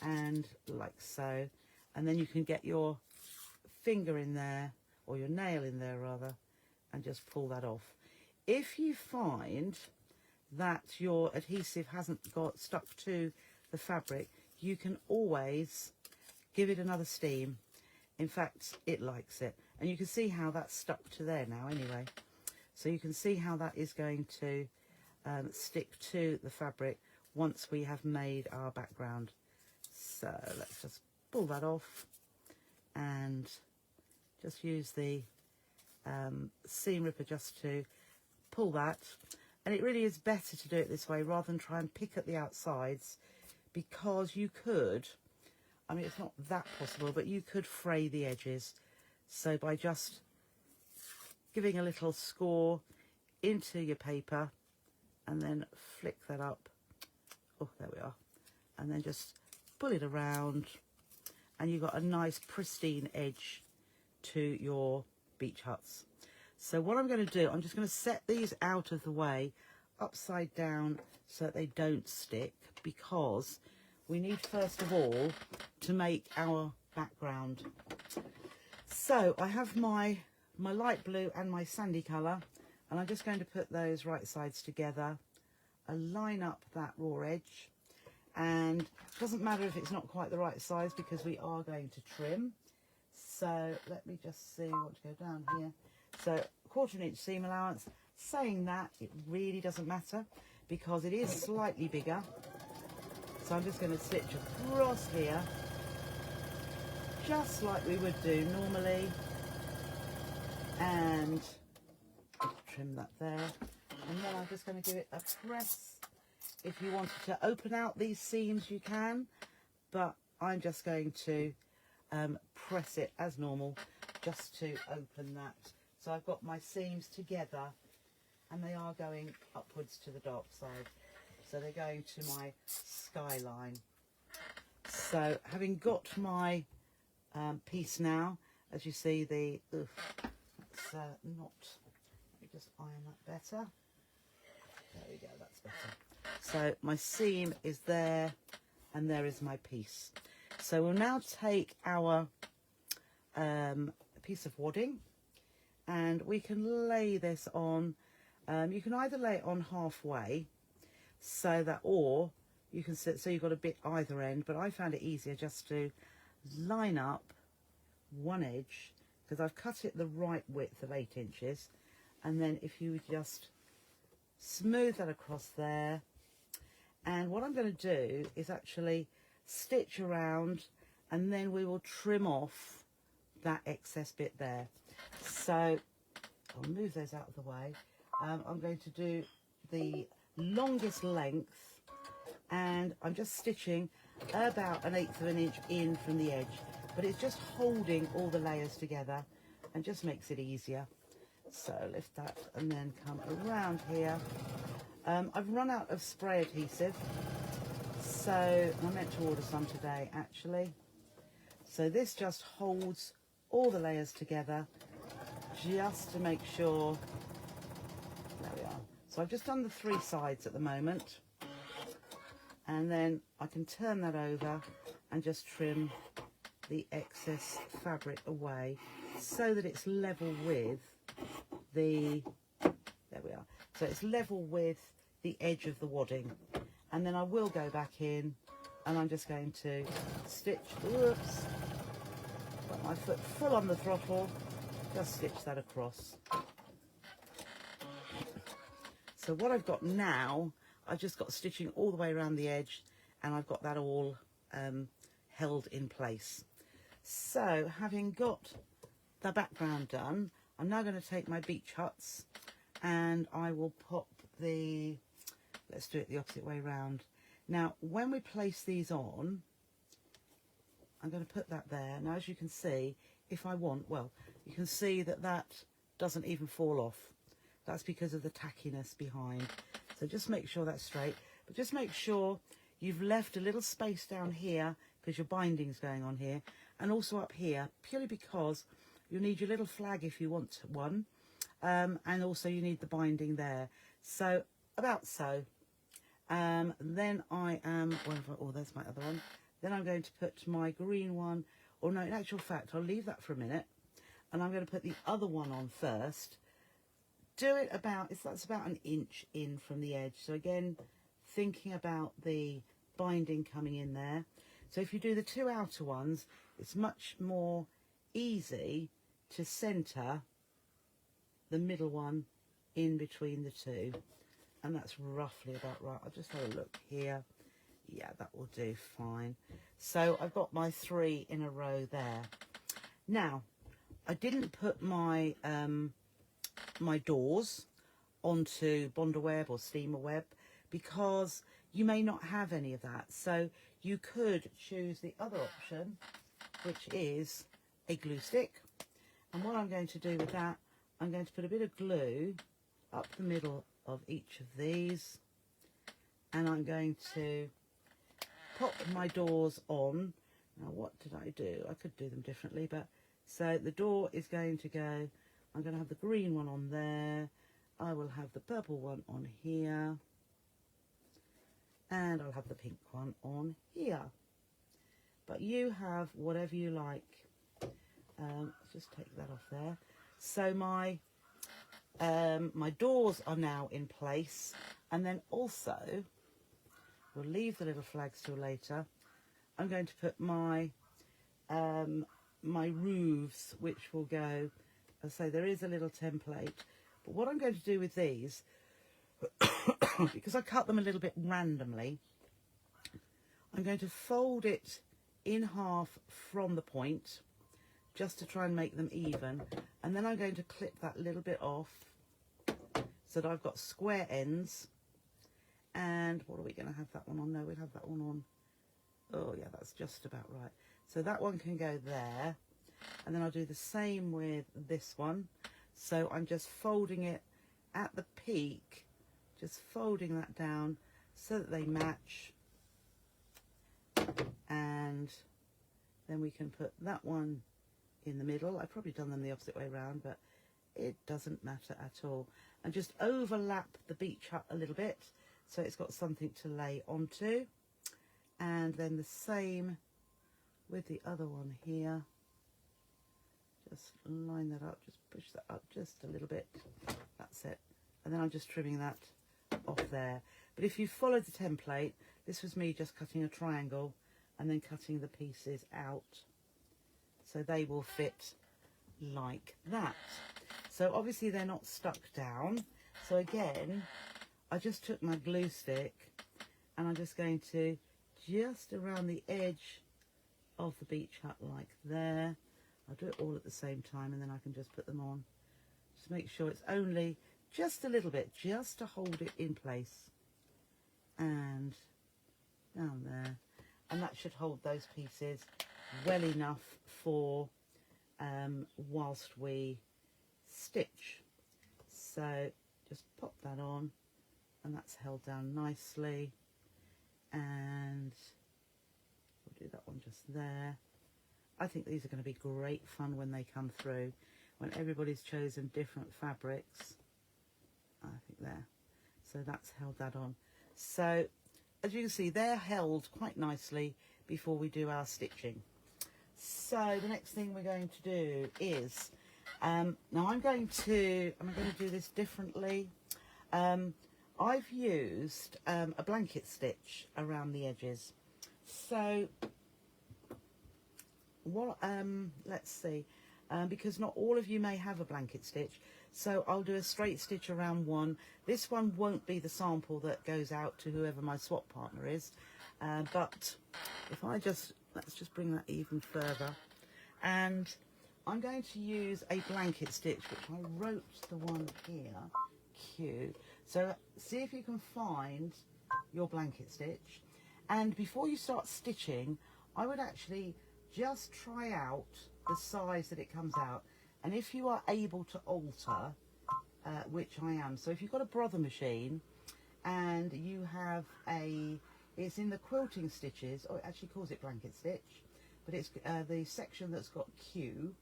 S1: and like so, and then you can get your finger in there, or your nail in there rather, and just pull that off. If you find that your adhesive hasn't got stuck to the fabric, you can always give it another steam. In fact, it likes it, and you can see how that's stuck to there now anyway. So you can see how that is going to stick to the fabric once we have made our background. So let's just pull that off and just use the seam ripper just to pull that. And it really is better to do it this way rather than try and pick at the outsides, because you could, I mean, it's not that possible, but you could fray the edges. So by just giving a little score into your paper and then flick that up, oh, there we are, and then just pull it around, and you've got a nice pristine edge to your beach huts. So what I'm going to do, I'm just going to set these out of the way upside down so that they don't stick, because we need first of all to make our background. So I have my light blue and my sandy colour, and I'm just going to put those right sides together and line up that raw edge. And it doesn't matter if it's not quite the right size, because we are going to trim. So let me just see what to go down here. So 1/4 inch seam allowance. Saying that, it really doesn't matter because it is slightly bigger. So I'm just going to stitch across here, just like we would do normally. And trim that there. And then I'm just going to give it a press. If you wanted to open out these seams, you can, but I'm just going to press it as normal just to open that. So I've got my seams together, and they are going upwards to the dark side. So they're going to my skyline. So having got my piece now, as you see, it's not, let me just iron that better. There we go, that's better. So my seam is there, and there is my piece. So we'll now take our piece of wadding, and we can lay this on. You can either lay it on halfway, so that, or you can sit, so you've got a bit either end, but I found it easier just to line up one edge, because I've cut it the right width of 8 inches, and then if you just smooth that across there, and what I'm going to do is actually stitch around, and then we will trim off that excess bit there. So I'll move those out of the way. I'm going to do the longest length, and I'm just stitching about 1/8 of an inch in from the edge, but it's just holding all the layers together and just makes it easier. So lift that and then come around here. I've run out of spray adhesive, so I meant to order some today actually. So this just holds all the layers together just to make sure. There we are. So I've just done the 3 sides at the moment, and then I can turn that over and just trim the excess fabric away so that it's level with the, there we are, so it's level with the edge of the wadding. And then I will go back in, and I'm just going to stitch, whoops, got my foot full on the throttle, just stitch that across. So what I've got now, I've just got stitching all the way around the edge, and I've got that all held in place. So having got the background done, I'm now going to take my beach huts, and I will pop the, let's do it the opposite way round. Now when we place these on, I'm going to put that there. Now as you can see, if I want, well, you can see that that doesn't even fall off. That's because of the tackiness behind. So just make sure that's straight, but just make sure you've left a little space down here because your binding's going on here, and also up here, purely because you'll need your little flag if you want one, and also you need the binding there. So about so. Then I am, oh, there's my other one. Then I'm going to put my green one, or no, in actual fact, I'll leave that for a minute, and I'm going to put the other one on first. Do it about, that's about 1 inch in from the edge. So again, thinking about the binding coming in there. So if you do the 2 outer ones, it's much more easy to centre the middle one in between the 2. And that's roughly about right. I'll just have a look here. Yeah, that will do fine. So I've got my 3 in a row there. Now, I didn't put my my doors onto Bonder Web or Steamer Web because you may not have any of that. So you could choose the other option, which is a glue stick. And what I'm going to do with that, I'm going to put a bit of glue up the middle of each of these, and I'm going to pop my doors on. Now what did I do? I could do them differently, but so the door is going to go, I'm going to have the green one on there, I will have the purple one on here, and I'll have the pink one on here. But you have whatever you like. Let's just take that off there. So my my doors are now in place, and then also we'll leave the little flags till later. I'm going to put my my roofs, which will go, as I say, there is a little template, but what I'm going to do with these, because I cut them a little bit randomly, I'm going to fold it in half from the point just to try and make them even, and then I'm going to clip that little bit off so that I've got square ends. And what are we going to have that one on? No, we'll have that one on. Oh yeah, that's just about right. So that one can go there. And then I'll do the same with this one. So I'm just folding it at the peak, just folding that down so that they match. And then we can put that one in the middle. I've probably done them the opposite way around, but it doesn't matter at all. And just overlap the beach hut a little bit so it's got something to lay onto. And then the same with the other one here. Just line that up, just push that up just a little bit. That's it. And then I'm just trimming that off there. But if you followed the template, this was me just cutting a triangle and then cutting the pieces out. So they will fit like that. So obviously they're not stuck down. So again, I just took my glue stick and I'm just going to just around the edge of the beach hut like there. I'll do it all at the same time and then I can just put them on. Just make sure it's only just a little bit, just to hold it in place. And down there. And that should hold those pieces well enough for whilst we stitch. So just pop that on and that's held down nicely. And we'll do that one just there. I think these are going to be great fun when they come through, when everybody's chosen different fabrics. I think there. So that's held that on. So as you can see, they're held quite nicely before we do our stitching. So the next thing we're going to do is, now I'm going to do this differently. I've used a blanket stitch around the edges. So what, let's see, because not all of you may have a blanket stitch, so I'll do a straight stitch around one. This one won't be the sample that goes out to whoever my swap partner is, but if I just, let's just bring that even further, and I'm going to use a blanket stitch, which I wrote the one here, Q. So see if you can find your blanket stitch, and before you start stitching, I would actually just try out the size that it comes out, and if you are able to alter, which I am, so if you've got a brother machine and you have it's in the quilting stitches, or it actually calls it blanket stitch, but it's the section that's got Q.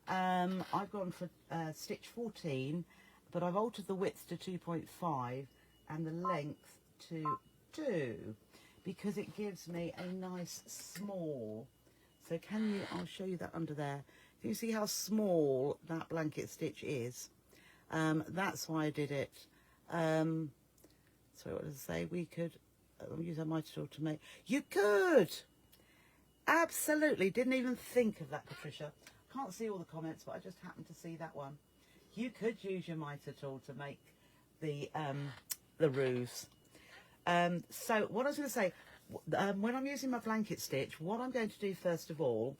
S1: I've gone for stitch 14, but I've altered the width to 2.5 and the length to 2 because it gives me a nice small. So can you, I'll show you that under there. Can you see how small that blanket stitch is? That's why I did it. So what does it say? We could use our mitre tool to make. You could! Absolutely. Didn't even think of that, Patricia. Can't see all the comments, but I just happened to see that one. You could use your mitre tool to make the roofs. So what I was going to say, when I'm using my blanket stitch, what I'm going to do first of all,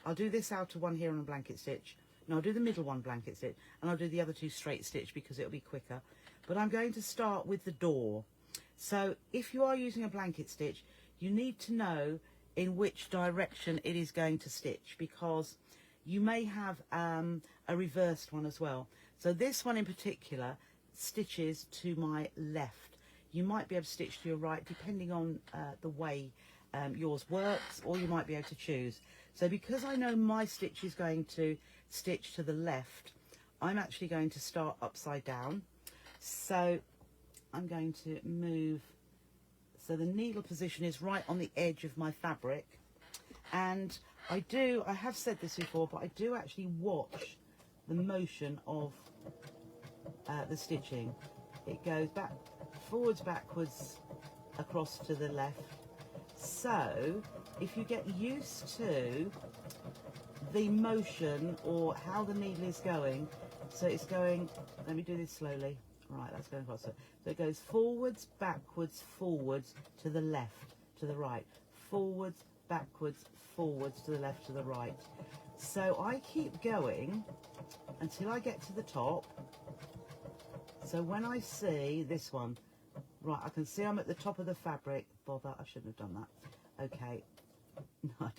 S1: I'll do this outer one here on a blanket stitch, and I'll do the middle one blanket stitch, and I'll do the other two straight stitch because it'll be quicker. But I'm going to start with the door. So if you are using a blanket stitch, you need to know in which direction it is going to stitch, because you may have a reversed one as well. So this one in particular stitches to my left. You might be able to stitch to your right depending on the way yours works, or you might be able to choose. So because I know my stitch is going to stitch to the left, I'm actually going to start upside down. So I'm going to move, so the needle position is right on the edge of my fabric. And I have said this before, but I do actually watch the motion of the stitching. It goes back, forwards, backwards, across to the left. So if you get used to the motion or how the needle is going, so it's going, let me do this slowly. Right, that's going across. So it goes forwards, backwards, forwards, to the left, to the right. Forwards, backwards, forwards, to the left, to the right. So I keep going until I get to the top. So when I see this one, right, I can see I'm at the top of the fabric. Bother, I shouldn't have done that. Okay,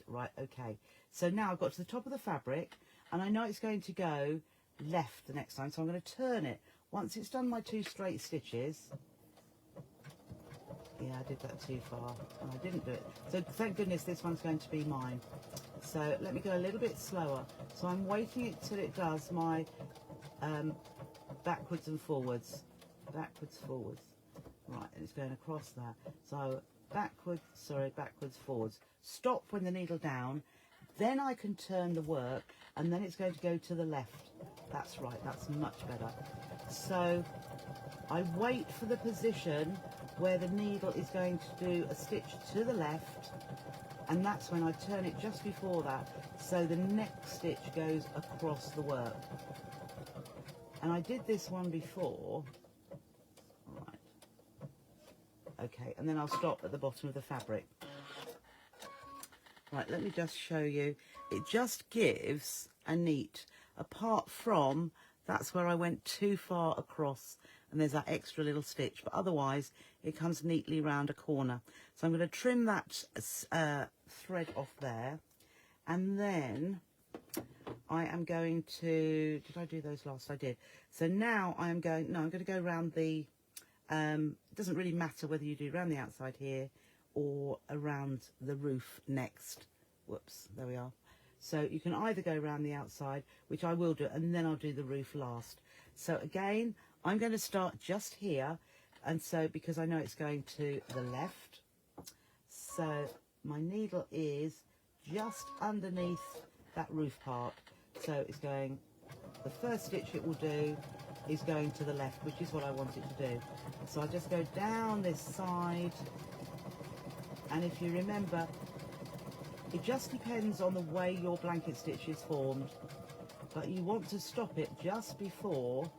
S1: right, okay. So now I've got to the top of the fabric, and I know it's going to go left the next time, so I'm going to turn it. Once it's done my 2 straight stitches, yeah, I did that too far, and I didn't do it. So thank goodness this one's going to be mine. So let me go a little bit slower. So I'm waiting it till it does my backwards and forwards, backwards, forwards. Right, and it's going across that. So backwards, forwards. Stop when the needle down. Then I can turn the work, and then it's going to go to the left. That's right, that's much better. So I wait for the position where the needle is going to do a stitch to the left, and that's when I turn it just before that, so the next stitch goes across the work. And I did this one before. Right. Okay, and then I'll stop at the bottom of the fabric. Right, let me just show you. It just gives a neat, apart from that's where I went too far across and there's that extra little stitch, but otherwise it comes neatly round a corner. So I'm going to trim that thread off there, and then I am going to, did I do those last? I did. So now I'm going to go around the, it doesn't really matter whether you do around the outside here or around the roof next. Whoops, there we are. So you can either go around the outside, which I will do, and then I'll do the roof last. So again, I'm going to start just here, and so because I know it's going to the left, so my needle is just underneath that roof part. So it's going, the first stitch it will do is going to the left, which is what I want it to do. So I just go down this side, and if you remember, it just depends on the way your blanket stitch is formed, but you want to stop it just before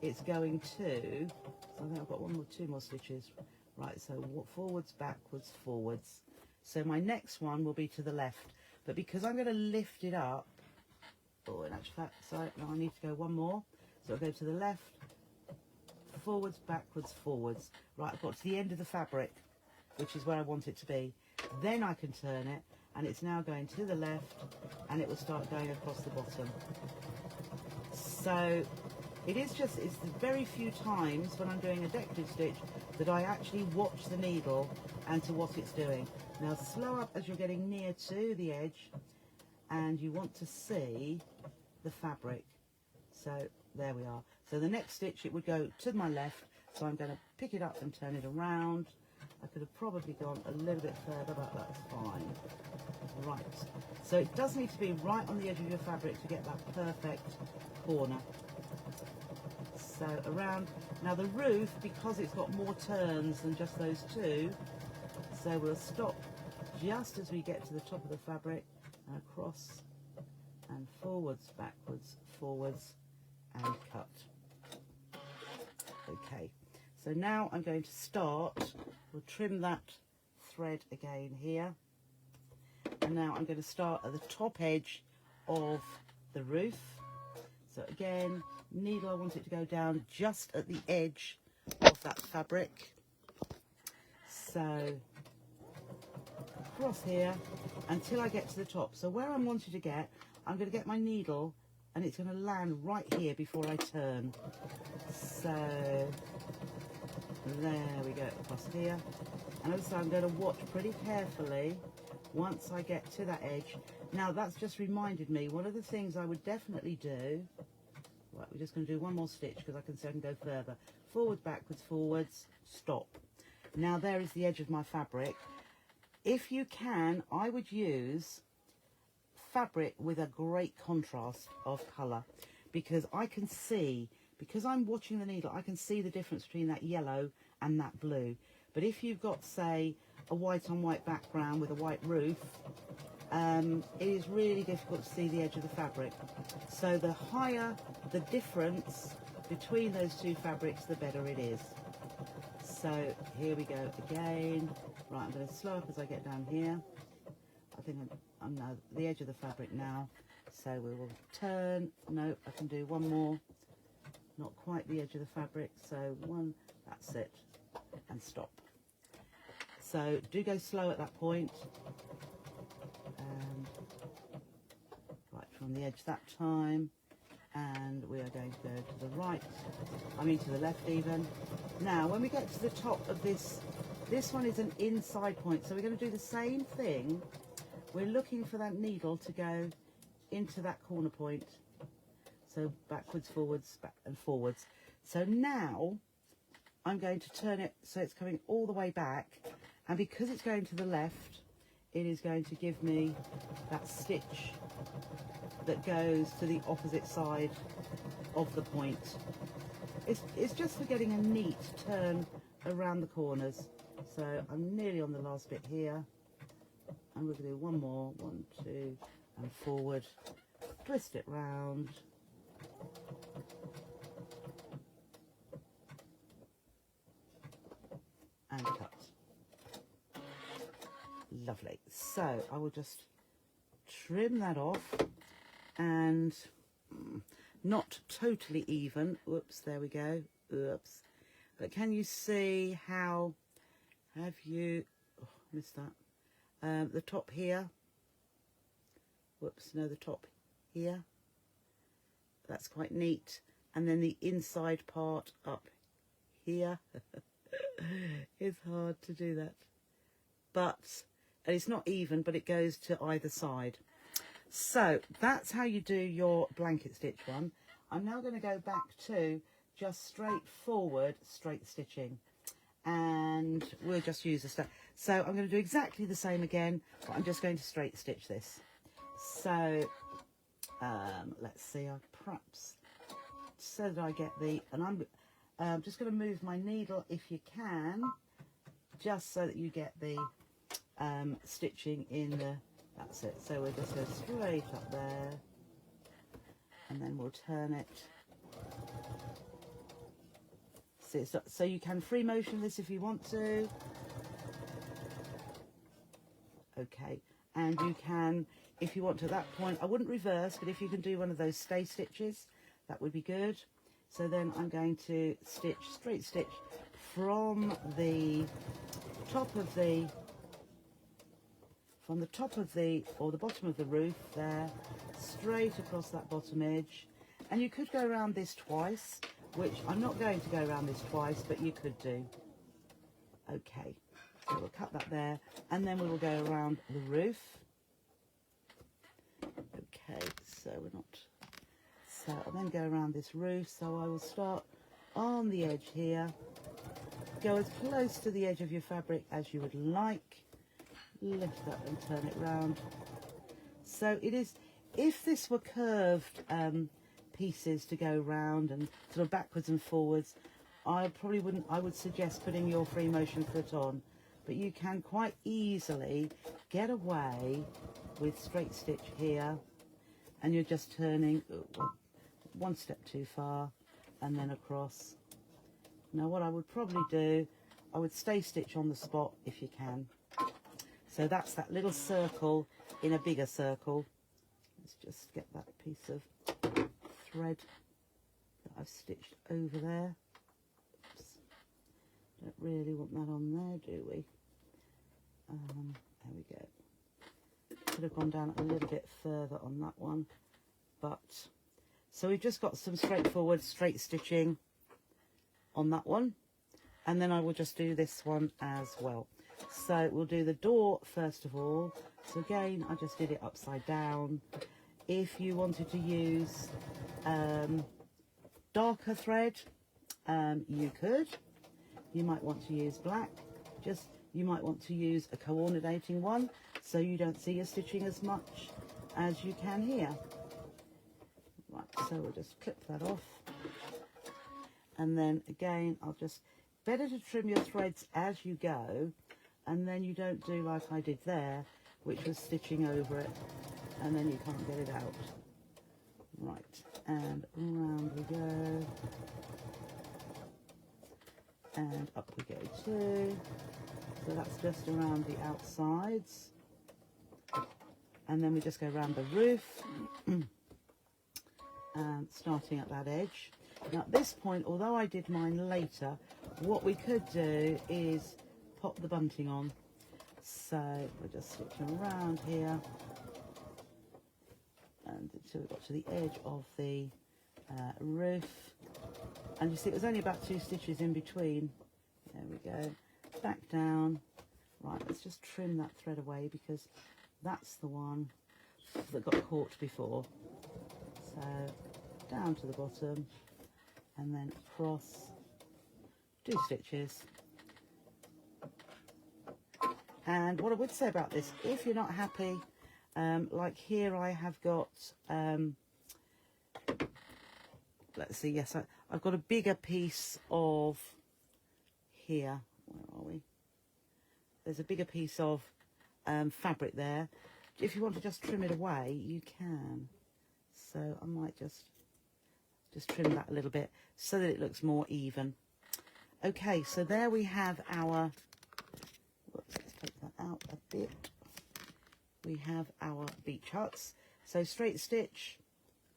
S1: it's going to, so I think I've got 2 more stitches. Right, so forwards, backwards, forwards. So my next one will be to the left, but because I'm going to lift it up, oh, in actual fact, sorry, no, I need to go 1 more. So I'll go to the left, forwards, backwards, forwards. Right, I've got to the end of the fabric, which is where I want it to be. Then I can turn it, and it's now going to the left, and it will start going across the bottom. So it's the very few times when I'm doing a decorative stitch that I actually watch the needle and to what it's doing. Now slow up as you're getting near to the edge, and you want to see the fabric. So there we are. So the next stitch, it would go to my left, so I'm going to pick it up and turn it around. I could have probably gone a little bit further, but that's fine. Right, so it does need to be right on the edge of your fabric to get that perfect corner. So around, now the roof, because it's got more turns than just those 2, so we'll stop just as we get to the top of the fabric, and across and forwards, backwards, forwards, and cut. Okay, so now I'm going to start, we'll trim that thread again here, and now I'm going to start at the top edge of the roof. So again, needle, I want it to go down just at the edge of that fabric. So across here until I get to the top. So where I'm wanting to get, I'm going to get my needle, and it's going to land right here before I turn. So there we go, across here. And also I'm going to watch pretty carefully once I get to that edge. Now that's just reminded me, one of the things I would definitely do, right, we're just going to do 1 more stitch because I can see I can go further. Forward, backwards, forwards, stop. Now there is the edge of my fabric. If you can, I would use fabric with a great contrast of colour, because I can see, because I'm watching the needle, I can see the difference between that yellow and that blue. But if you've got, say, a white on white background with a white roof, it is really difficult to see the edge of the fabric. So the higher the difference between those 2 fabrics, the better it is. So here we go again. Right, I'm going to slow up as I get down here. I think I'm now the edge of the fabric now. So we will turn. No, I can do 1 more. not quite the edge of the fabric. So one, that's it, and stop. So do go slow at that point. And right from the edge that time. And we are going to go to the right, to the left even. Now, when we get to the top of this one is an inside point. So we're going to do the same thing. We're looking for that needle to go into that corner point. So backwards, forwards, back and forwards. So now I'm going to turn it so it's coming all the way back. And because it's going to the left, it is going to give me that stitch that goes to the opposite side of the point. It's just for getting a neat turn around the corners. So I'm nearly on the last bit here. And we're going to do one more, 1, 2, and forward. Twist it round. And cut. Lovely. So I will just trim that off, and not totally even. Whoops, there we go. Oops. But can you see how, have you, missed that, the top here. Whoops, no, the top here. That's quite neat. And then the inside part up here. It's hard to do that. But, and it's not even, but it goes to either side. So that's how you do your blanket stitch one. I'm now going to go back to just straightforward straight stitching. And we'll just use the stuff. So I'm going to do exactly the same again, but I'm just going to straight stitch this. So let's see, I perhaps so that I get the, and I'm just going to move my needle if you can, just so that you get the stitching in the, that's it. So we'll just go straight up there, and then we'll turn it. See, so you can free motion this if you want to. Okay, and you can, if you want to at that point, I wouldn't reverse, but if you can do one of those stay stitches, that would be good. So then I'm going to stitch, straight stitch from the top of the, or the bottom of the roof there, straight across that bottom edge. And you could go around this twice, which I'm not going to go around this twice, but you could do. Okay, so we'll cut that there, and then we will go around the roof. Okay, so we're not, so I'll then go around this roof. So I will start on the edge here, go as close to the edge of your fabric as you would like, lift up and turn it round. So it is, if this were curved pieces to go round and sort of backwards and forwards, I probably wouldn't, I would suggest putting your free motion foot on, but you can quite easily get away with straight stitch here, and you're just turning one step too far and then across. Now what I would probably do, I would stay stitch on the spot if you can. So that's that little circle in a bigger circle. Let's just get that piece of thread that I've stitched over there. Oops. Don't really want that on there, do we? There we go. Could have gone down a little bit further on that one, but so we've just got some straightforward straight stitching on that one, and then I will just do this one as well. So we'll do the door first of all. So again, I just did it upside down. If you wanted to use darker thread, you could. You might want to use black. Just, you might want to use a coordinating one so you don't see your stitching as much as you can here. Right, so we'll just clip that off. And then again, I'll just, better to trim your threads as you go, and then you don't do like I did there, which was stitching over it, and then you can't get it out. Right, and around we go. And up we go too. So that's just around the outsides. And then we just go around the roof, starting at that edge. Now at this point, although I did mine later, what we could do is pop the bunting on. So we're just stitching around here and until we got to the edge of the roof. And you see it was only about 2 stitches in between. There we go. Back down. Right, let's just trim that thread away because that's the one that got caught before. So down to the bottom and then across 2 stitches. And what I would say about this, if you're not happy, like here I have got, let's see, yes, I've got a bigger piece of here. Where are we? There's a bigger piece of fabric there. If you want to just trim it away, you can. So I might just trim that a little bit so that it looks more even. Okay, so there we have our, whoops, let's take that out a bit. We have our beach huts. So straight stitch,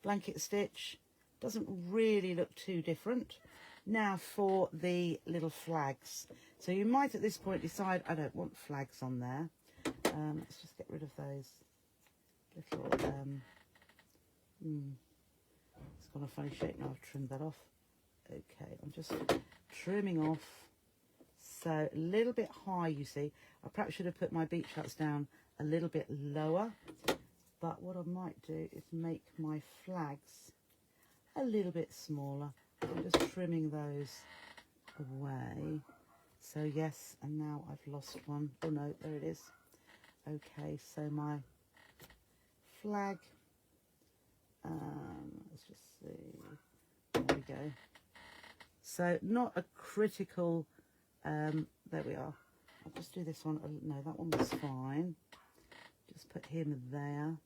S1: blanket stitch, doesn't really look too different. Now for the little flags. So you might at this point decide, I don't want flags on there. Let's just get rid of those little, it's got a funny shape now, I've trimmed that off. Okay, I'm just trimming off. So a little bit high, you see. I perhaps should have put my beach huts down a little bit lower. But what I might do is make my flags a little bit smaller. I'm just trimming those away. So yes, and now I've lost one. Oh no, there it is. Okay, so my flag, let's just see, there we go. So not a critical, there we are. I'll just do this one, no, that one was fine. Just put him there,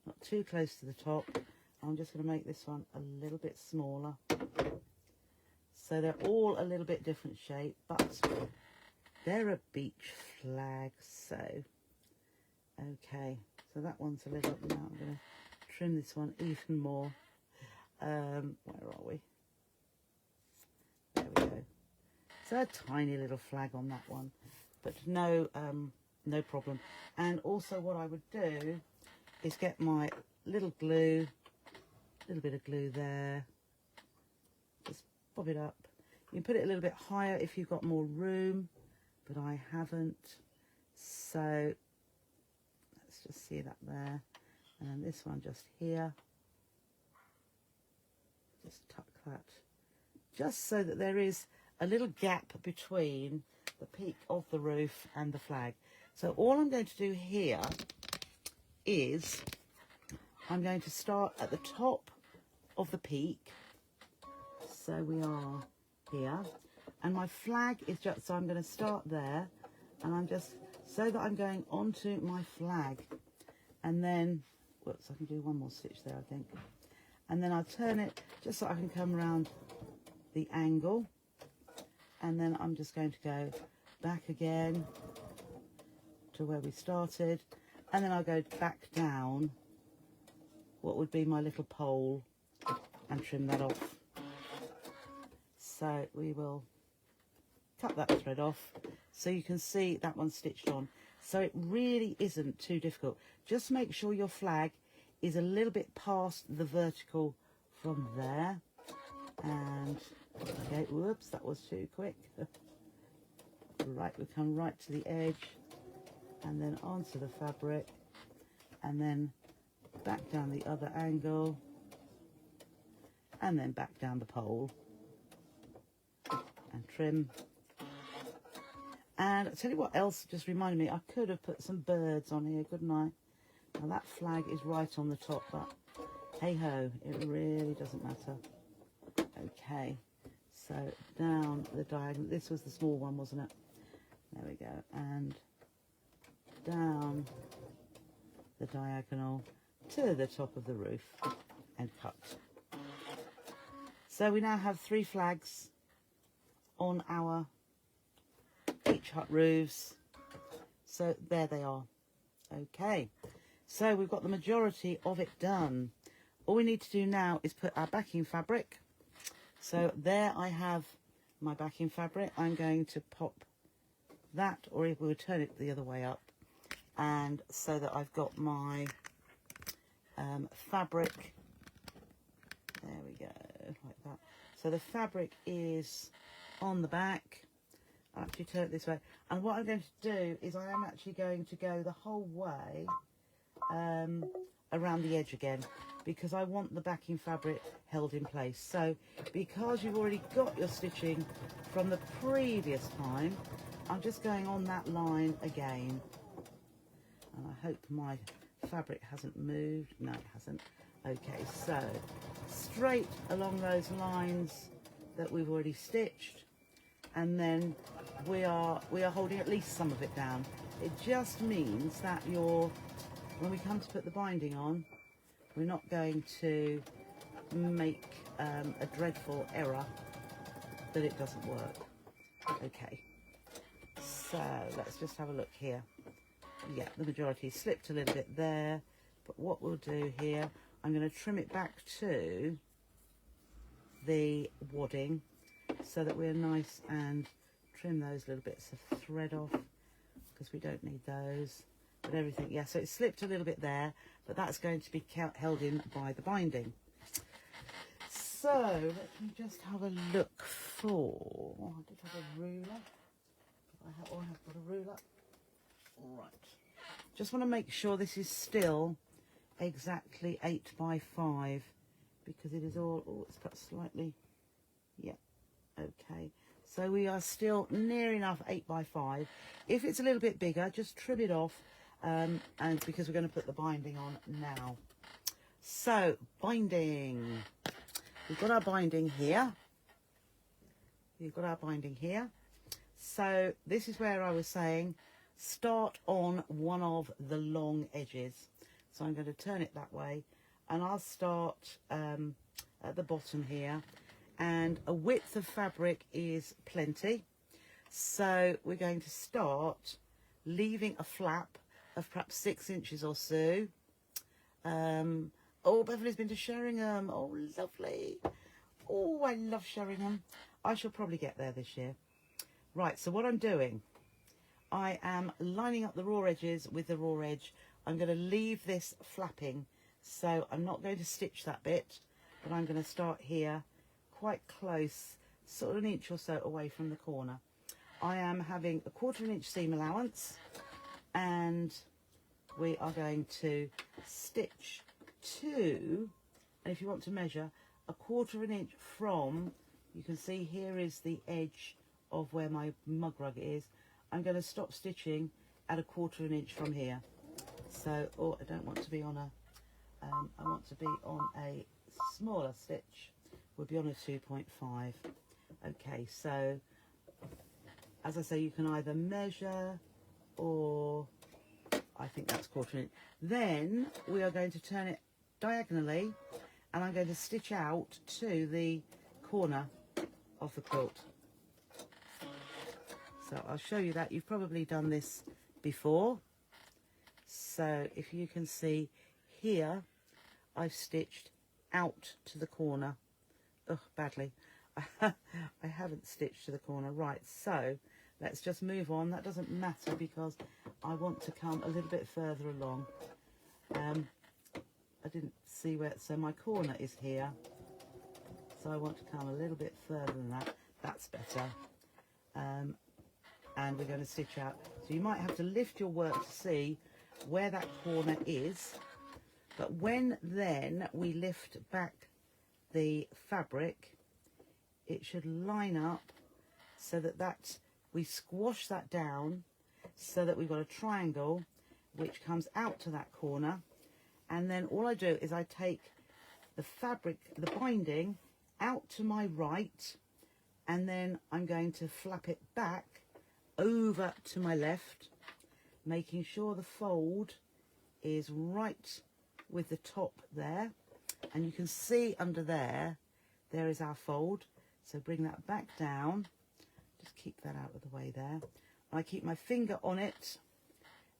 S1: not too close to the top. I'm just going to make this one a little bit smaller. So they're all a little bit different shape, but they're a beach flag. So, okay, so that one's a little, now I'm going to trim this one even more. Where are we? There we go. So a tiny little flag on that one, but no, no problem. And also what I would do is get my little glue, a little bit of glue there, just bob it up. You can put it a little bit higher if you've got more room, but I haven't. So let's just see that there. And then this one just here. Just tuck that. Just so that there is a little gap between the peak of the roof and the flag. So all I'm going to do here is I'm going to start at the top of the peak. So we are here. And my flag is just, so I'm going to start there. And I'm just, so that I'm going onto my flag. And then, whoops, I can do one more stitch there, I think. And then I'll turn it just so I can come around the angle. And then I'm just going to go back again to where we started. And then I'll go back down what would be my little pole and trim that off. So we will cut that thread off so you can see that one's stitched on. So it really isn't too difficult. Just make sure your flag is a little bit past the vertical from there. And, okay, whoops, that was too quick. Right, we come right to the edge and then onto the fabric and then back down the other angle and then back down the pole and trim. And I'll tell you what else just reminded me, I could have put some birds on here, couldn't I? Now that flag is right on the top, but hey ho, it really doesn't matter. Okay, so down the diagonal, this was the small one, wasn't it? There we go, and down the diagonal to the top of the roof and cut. So we now have 3 flags on our beach hut roofs. So there they are. Okay, so we've got the majority of it done. All we need to do now is put our backing fabric So there I have my backing fabric. I'm going to pop that, or if we'll turn it the other way up, and so that I've got my fabric. There we go, like that. So the fabric is on the back. I'll actually turn it this way. And what I'm going to do is I am actually going to go the whole way around the edge again, because I want the backing fabric held in place. So because you've already got your stitching from the previous time, I'm just going on that line again. And I hope my fabric hasn't moved. No, it hasn't. Okay, so straight along those lines that we've already stitched, and then we are holding at least some of it down. It just means that when we come to put the binding on, we're not going to make a dreadful error that it doesn't work. Okay, so let's just have a look here. Yeah, the majority slipped a little bit there, but what we'll do here, I'm going to trim it back to the wadding so that we're nice and trim those little bits of thread off, because we don't need those. But everything, yeah, so it slipped a little bit there, but that's going to be held in by the binding. So let me just have a look for, I did have a ruler. I have got a ruler. All right. Just want to make sure this is still exactly 8 by 5, because it is all, oh, it's got slightly, yeah, okay. So we are still near enough 8 by 5. If it's a little bit bigger, just trim it off, and because we're going to put the binding on now. So, binding. We've got our binding here. We've got our binding here. So this is where I was saying, start on one of the long edges. So I'm going to turn it that way, and I'll start at the bottom here, and a width of fabric is plenty. So we're going to start leaving a flap of perhaps 6 inches or so. Oh, Beverly's been to Sheringham. Oh, lovely. Oh, I love Sheringham. I shall probably get there this year. Right, so what I'm doing, I am lining up the raw edges with the raw edge. I'm going to leave this flapping, so I'm not going to stitch that bit, but I'm going to start here quite close, sort of an inch or so away from the corner. I am having a 1/4 inch seam allowance, and we are going to stitch to, and if you want to measure, a 1/4 inch from, you can see here is the edge of where my mug rug is. I'm going to stop stitching at a 1/4 inch from here. So, oh, I don't want to be on a, I want to be on a smaller stitch. We'll be on a 2.5. Okay, so as I say, you can either measure, or I think that's 1/4 inch. Then we are going to turn it diagonally, and I'm going to stitch out to the corner of the quilt. So I'll show you that. You've probably done this before. So if you can see here, I've stitched out to the corner. Oh, badly. I haven't stitched to the corner. Right, so let's just move on. That doesn't matter because I want to come a little bit further along. I didn't see where, so my corner is here. So I want to come a little bit further than that. That's better. And we're going to stitch out. So you might have to lift your work to see where that corner is. But when then we lift back the fabric, it should line up so that we squash that down so that we've got a triangle which comes out to that corner. And then all I do is I take the fabric, the binding, out to my right, and then I'm going to flap it back over to my left, making sure the fold is right with the top there. And you can see under there is our fold. So bring that back down, just keep that out of the way there. I keep my finger on it,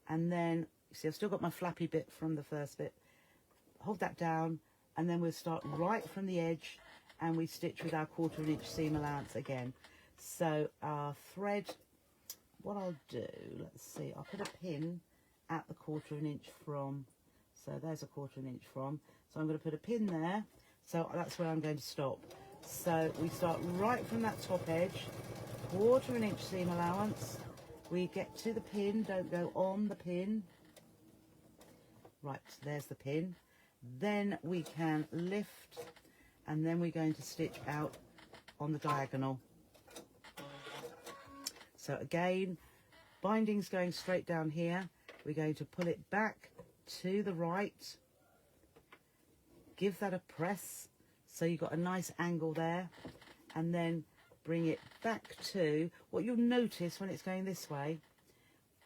S1: and then you see I've still got my flappy bit from the first bit. Hold that down, and then we'll start right from the edge, and we stitch with our 1/4 inch seam allowance again. So our thread, what I'll do, let's see, I'll put a pin at the 1/4 inch from, so there's a 1/4 inch from, so I'm going to put a pin there, so that's where I'm going to stop. So we start right from that top edge, 1/4 inch seam allowance, we get to the pin, don't go on the pin, right, there's the pin, then we can lift, and then we're going to stitch out on the diagonal. So again, binding's going straight down here, we're going to pull it back to the right, give that a press, so you've got a nice angle there, and then bring it back to, what you'll notice when it's going this way,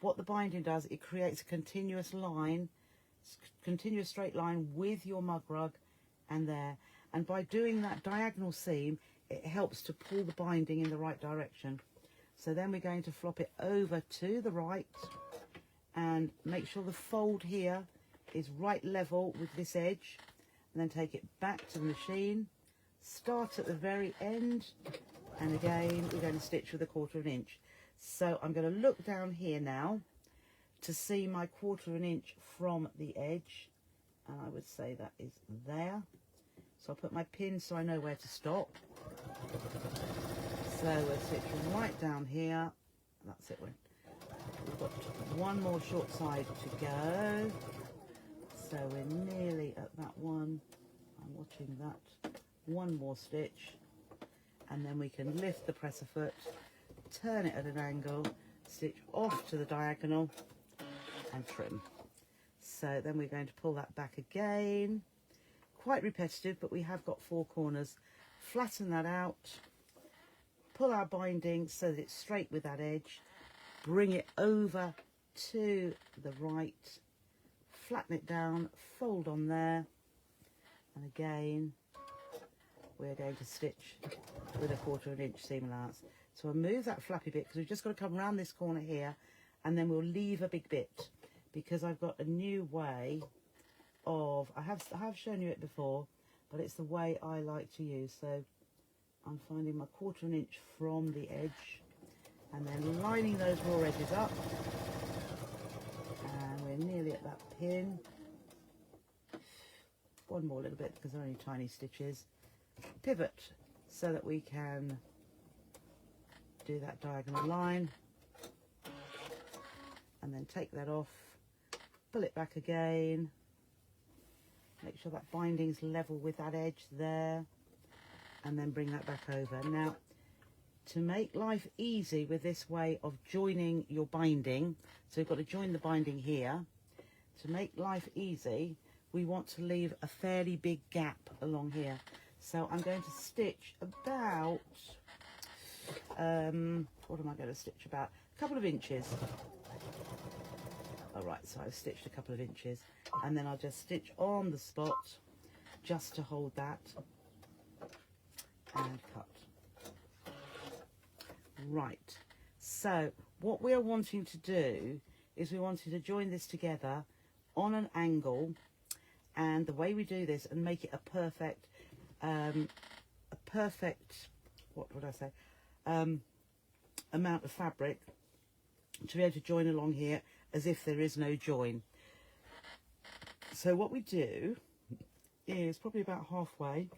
S1: what the binding does, it creates a continuous line, continuous straight line with your mug rug and there. And by doing that diagonal seam, it helps to pull the binding in the right direction. So then we're going to flop it over to the right and make sure the fold here is right level with this edge, and then take it back to the machine, start at the very end, and again we're going to stitch with a 1/4 inch. So I'm going to look down here now to see my 1/4 inch from the edge, and I would say that is there. So I'll put my pin so I know where to stop. So we'll stitch right down here. That's it. We've got one more short side to go. So we're nearly at that one. I'm watching that. One more stitch. And then we can lift the presser foot, turn it at an angle, stitch off to the diagonal and trim. So then we're going to pull that back again. Quite repetitive, but we have got 4 corners. Flatten that out. Pull our binding so that it's straight with that edge. Bring it over to the right. Flatten it down, fold on there. And again, we're going to stitch with a 1/4 inch seam allowance. So I'll move that flappy bit because we've just got to come around this corner here, and then we'll leave a big bit because I've got a new way of, I have shown you it before, but it's the way I like to use. So I'm finding my 1/4 inch from the edge and then lining those raw edges up, and we're nearly at that pin. One more little bit because they're only tiny stitches. Pivot so that we can do that diagonal line, and then take that off, pull it back again, make sure that binding's level with that edge there, and then bring that back over. Now, to make life easy with this way of joining your binding, so you've got to join the binding here, to make life easy, we want to leave a fairly big gap along here. So I'm going to stitch about, what am I going to stitch about? A couple of inches. All right, so I've stitched a couple of inches, and then I'll just stitch on the spot just to hold that and cut. Right, so what we're wanting to do is we wanted to join this together on an angle, and the way we do this and make it a perfect, what would I say, amount of fabric to be able to join along here as if there is no join. So what we do is, probably about halfway,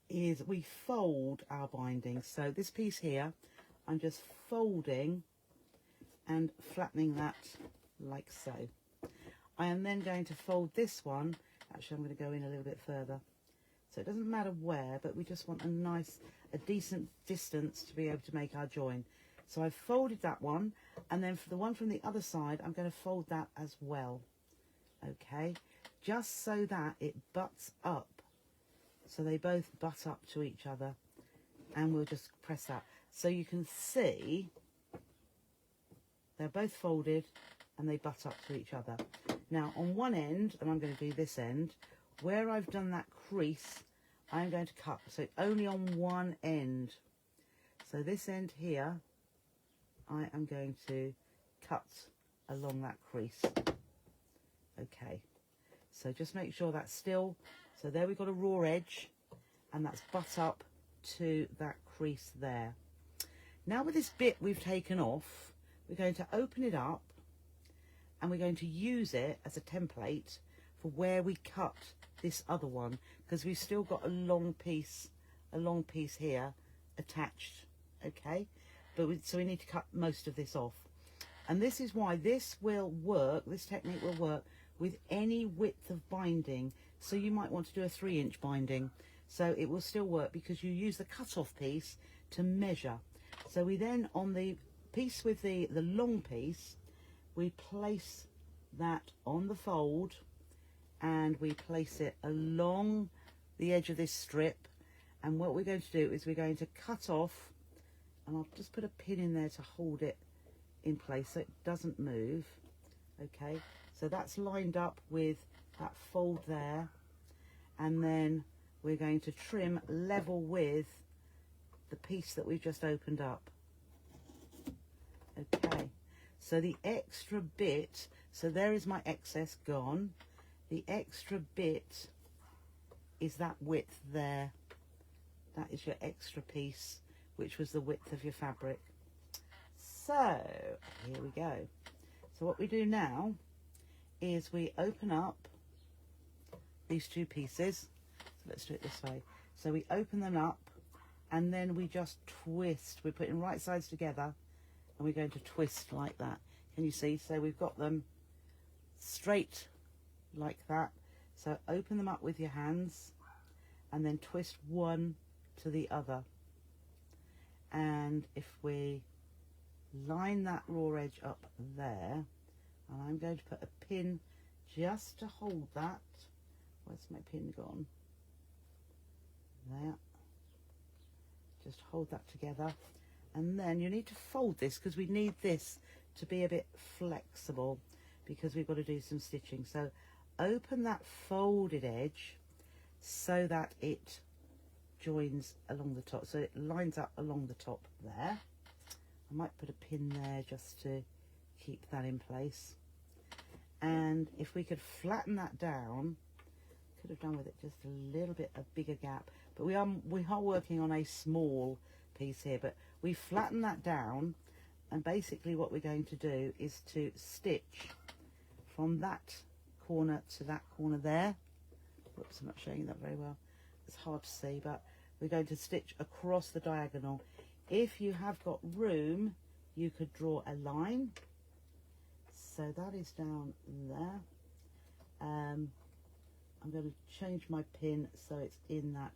S1: is we fold our binding. So this piece here, I'm just folding and flattening that like so. I am then going to fold this one. Actually, I'm going to go in a little bit further. So it doesn't matter where, but we just want a decent distance to be able to make our join. So I've folded that one, and then for the one from the other side, I'm going to fold that as well. Okay, just so that it butts up. So they both butt up to each other, and we'll just press that. So you can see they're both folded and they butt up to each other. Now on one end, and I'm going to do this end, where I've done that crease, I'm going to cut. So only on one end. So this end here, I am going to cut along that crease. Okay, so just make sure that's still, so there we've got a raw edge, and that's butt up to that crease there. Now with this bit we've taken off, we're going to open it up and we're going to use it as a template for where we cut this other one, because we've still got a long piece here attached, okay? So we need to cut most of this off. And this is why this will work, this technique will work with any width of binding. So you might want to do a 3-inch binding. So it will still work because you use the cut-off piece to measure. So we then, on the piece with the long piece, we place that on the fold and we place it along the edge of this strip. And what we're going to do is we're going to cut off, and I'll just put a pin in there to hold it in place so it doesn't move. Okay, so that's lined up with that fold there, and then we're going to trim level with the piece that we've just opened up. Okay, so the extra bit, so there is my excess gone. The extra bit is that width there. That is your extra piece, which was the width of your fabric. So here we go. So what we do now is we open up these two pieces. So let's do it this way. So we open them up and then we just twist. We're putting right sides together and we're going to twist like that. Can you see? So we've got them straight like that. So open them up with your hands and then twist one to the other. And if we line that raw edge up there, and I'm going to put a pin just to hold that. Where's my pin gone? There. Just hold that together, and then you need to fold this because we need this to be a bit flexible because we've got to do some stitching. So open that folded edge so that it joins along the top, so it lines up along the top there. I might put a pin there just to keep that in place. And if we could flatten that down, could have done with it just a little bit a bigger gap, but we are working on a small piece here, but we flatten that down, and basically what we're going to do is to stitch from that corner to that corner there. Whoops, I'm not showing you that very well. It's hard to see, but we're going to stitch across the diagonal. If you have got room, you could draw a line. So that is down there. I'm going to change my pin so it's in that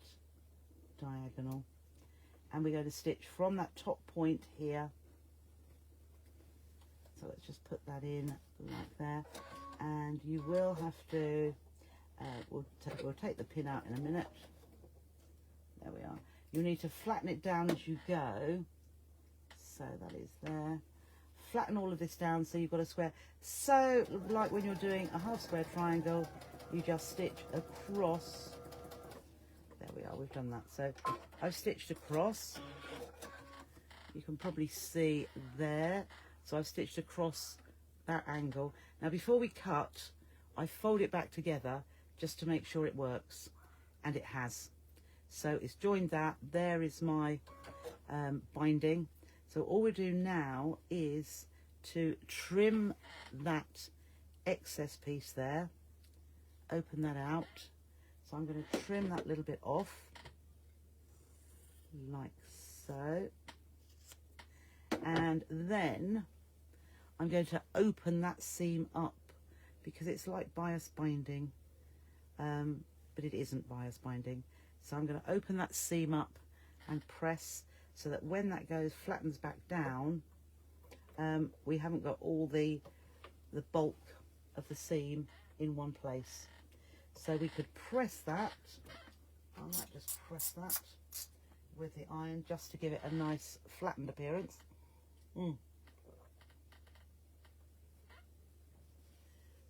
S1: diagonal. And we're going to stitch from that top point here. So let's just put that in like there. And you will have to, we'll take the pin out in a minute. There we are. You need to flatten it down as you go. So that is there. Flatten all of this down so you've got a square. So like when you're doing a half square triangle, you just stitch across. There we are, we've done that. So I've stitched across. You can probably see there. So I've stitched across that angle. Now before we cut, I fold it back together just to make sure it works. And it has. So it's joined that. There is my binding. So all we do now is to trim that excess piece there. Open that out. So I'm going to trim that little bit off. Like so. And then I'm going to open that seam up because it's like bias binding. But it isn't bias binding. So I'm going to open that seam up and press so that when that goes, flattens back down, we haven't got all the bulk of the seam in one place. So we could press that. I might just press that with the iron just to give it a nice flattened appearance. So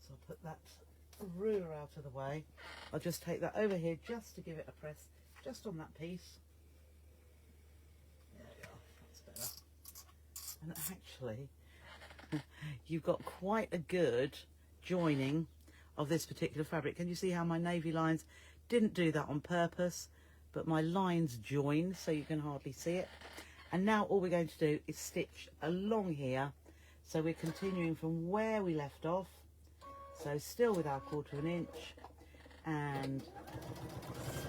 S1: I'll put that ruler out of the way. I'll just take that over here just to give it a press just on that piece. There we are, that's better. And actually you've got quite a good joining of this particular fabric. Can you see how my navy lines didn't do that on purpose? but my lines join so you can hardly see it. And now all we're going to do is stitch along here. So we're continuing from where we left off. So still with our 1/4 inch, and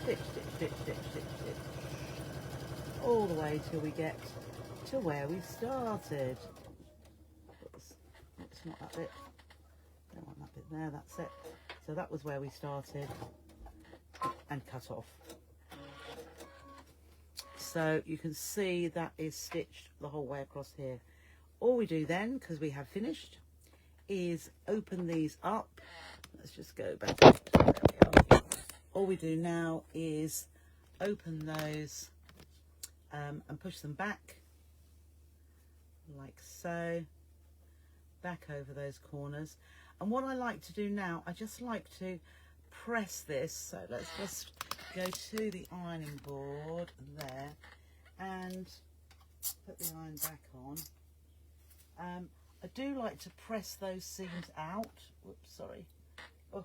S1: stitch, stitch, stitch, stitch, stitch, stitch, all the way till we get to where we started. Oops, not that bit. Don't want that bit there, that's it. So that was where we started and cut off. So you can see that is stitched the whole way across here. All we do then, because we have finished, is open these up. Let's just go back. There we are. All we do now is open those and push them back like so, back over those corners. And what I like to do now, I just like to press this. So let's just go to the ironing board there and put the iron back on. I do like to press those seams out. Whoops, sorry. Oh,